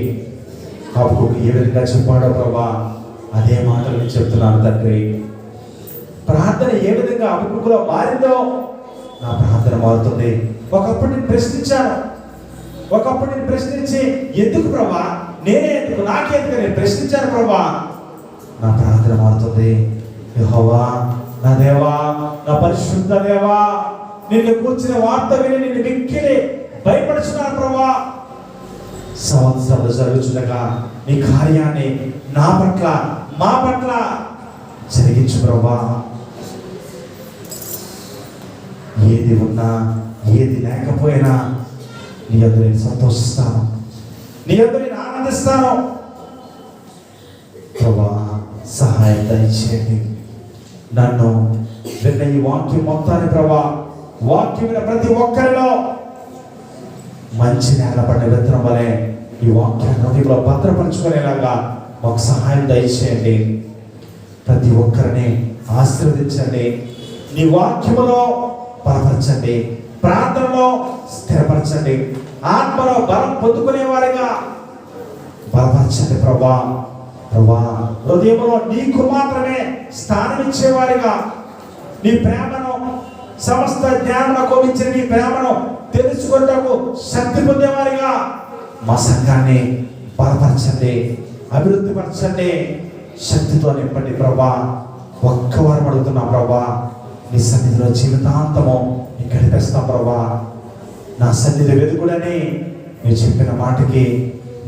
హబక్కూకు ఏ విధంగా చెప్పాడో ప్రభా, అదే మాటలు నేను చెప్తున్నాను తండ్రి. ప్రార్థన ఏ విధంగా అభిముఖంలో మారిందో నా ప్రార్థన మారుతుంది. ఒకప్పుడు నేను ప్రశ్నించి ఎందుకు ప్రభా, నేనే ఎందుకు, నాకెందుకు నేను ప్రశ్నించాను ప్రభా, నా ప్రార్థన మారుతుంది. యెహోవా నా దేవా, నా పరిశుద్ధ దేవా, నిన్ను కూర్చున్న వార్త విని నిన్ను మిక్కిలి భయపడుచున్నాను ప్రభా. సంవత్సరాలు జరుగుతుండగా నీ కార్యాన్ని నా పట్ల, మా పట్ల జరిగించు ప్రభా. ఏది ఉన్నా ఏది లేకపోయినా నీ యందు నేను సంతోషిస్తాను, నీ యందు నేను ఆనందిస్తాను ప్రభా. సహాయం దయచేయండి. నన్ను విన్న ఈ వాక్యం మొత్తాన్ని ప్రభా, వాక్యం విన్న ప్రతి ఒక్కరిలో మంచి నేల పడిన విత్తనం వలె ఈ వాక్యాన్ని హృదయంలో భద్రపరచుకునేలాగా మాకు సహాయం దయచేయండి. ప్రతి ఒక్కరిని ఆశీర్వదించండి. నీ వాక్యములో బలపరచండి, ప్రార్థనలో స్థిరపరచండి, ఆత్మలో బలం పొందుకునే వారిగా బలపరచండి ప్రభా. హృదయంలో నీకు మాత్రమే స్థానం ఇచ్చేవారిగా, నీ ప్రేమను, సమస్త జ్ఞానంలో ఇచ్చిన నీ ప్రేమను తెలుసుకున్నకు శక్తి పొందేవారిగా మా సంఘాన్ని బలపరచండి, అభివృద్ధి పరచండి, శక్తితో నింపండి ప్రభా. ఒక్క వారం అడుగుతున్నా ప్రభా, నీ సన్నిధిలో జీవితాంతము గడిపేస్తాం ప్రభా. నా సన్నిధి వెతుకుడని మీరు చెప్పిన మాటకి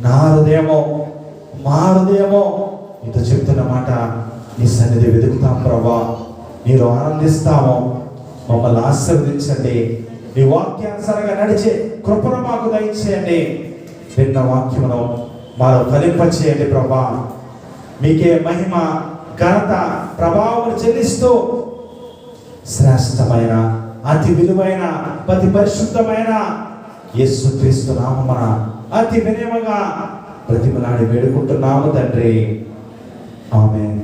నా హృదయము, మా హృదయము నీతో చెప్తున్న మాట, నీ సన్నిధి వెతుకుతాం ప్రభా. మీరు ఆనందిస్తాము, మమ్మల్ని ఆశీర్వదించండి. నీ వాక్యానుసారంగా నడిచే కృపను మాకు దయచేయండి. విన్న వాక్యమును మాలో ఫలింపచేయండి ప్రభా. మీకే మహిమ, ఘనత, ప్రభావం చెల్లిస్తూ శ్రేష్టమైన, అతి విలువైన, అతి పరిశుద్ధమైన యేసుక్రీస్తు నామమున అతి వినయముగా బ్రతిమలాడి వేడుకుంటున్నాము తండ్రి. ఆమేన్.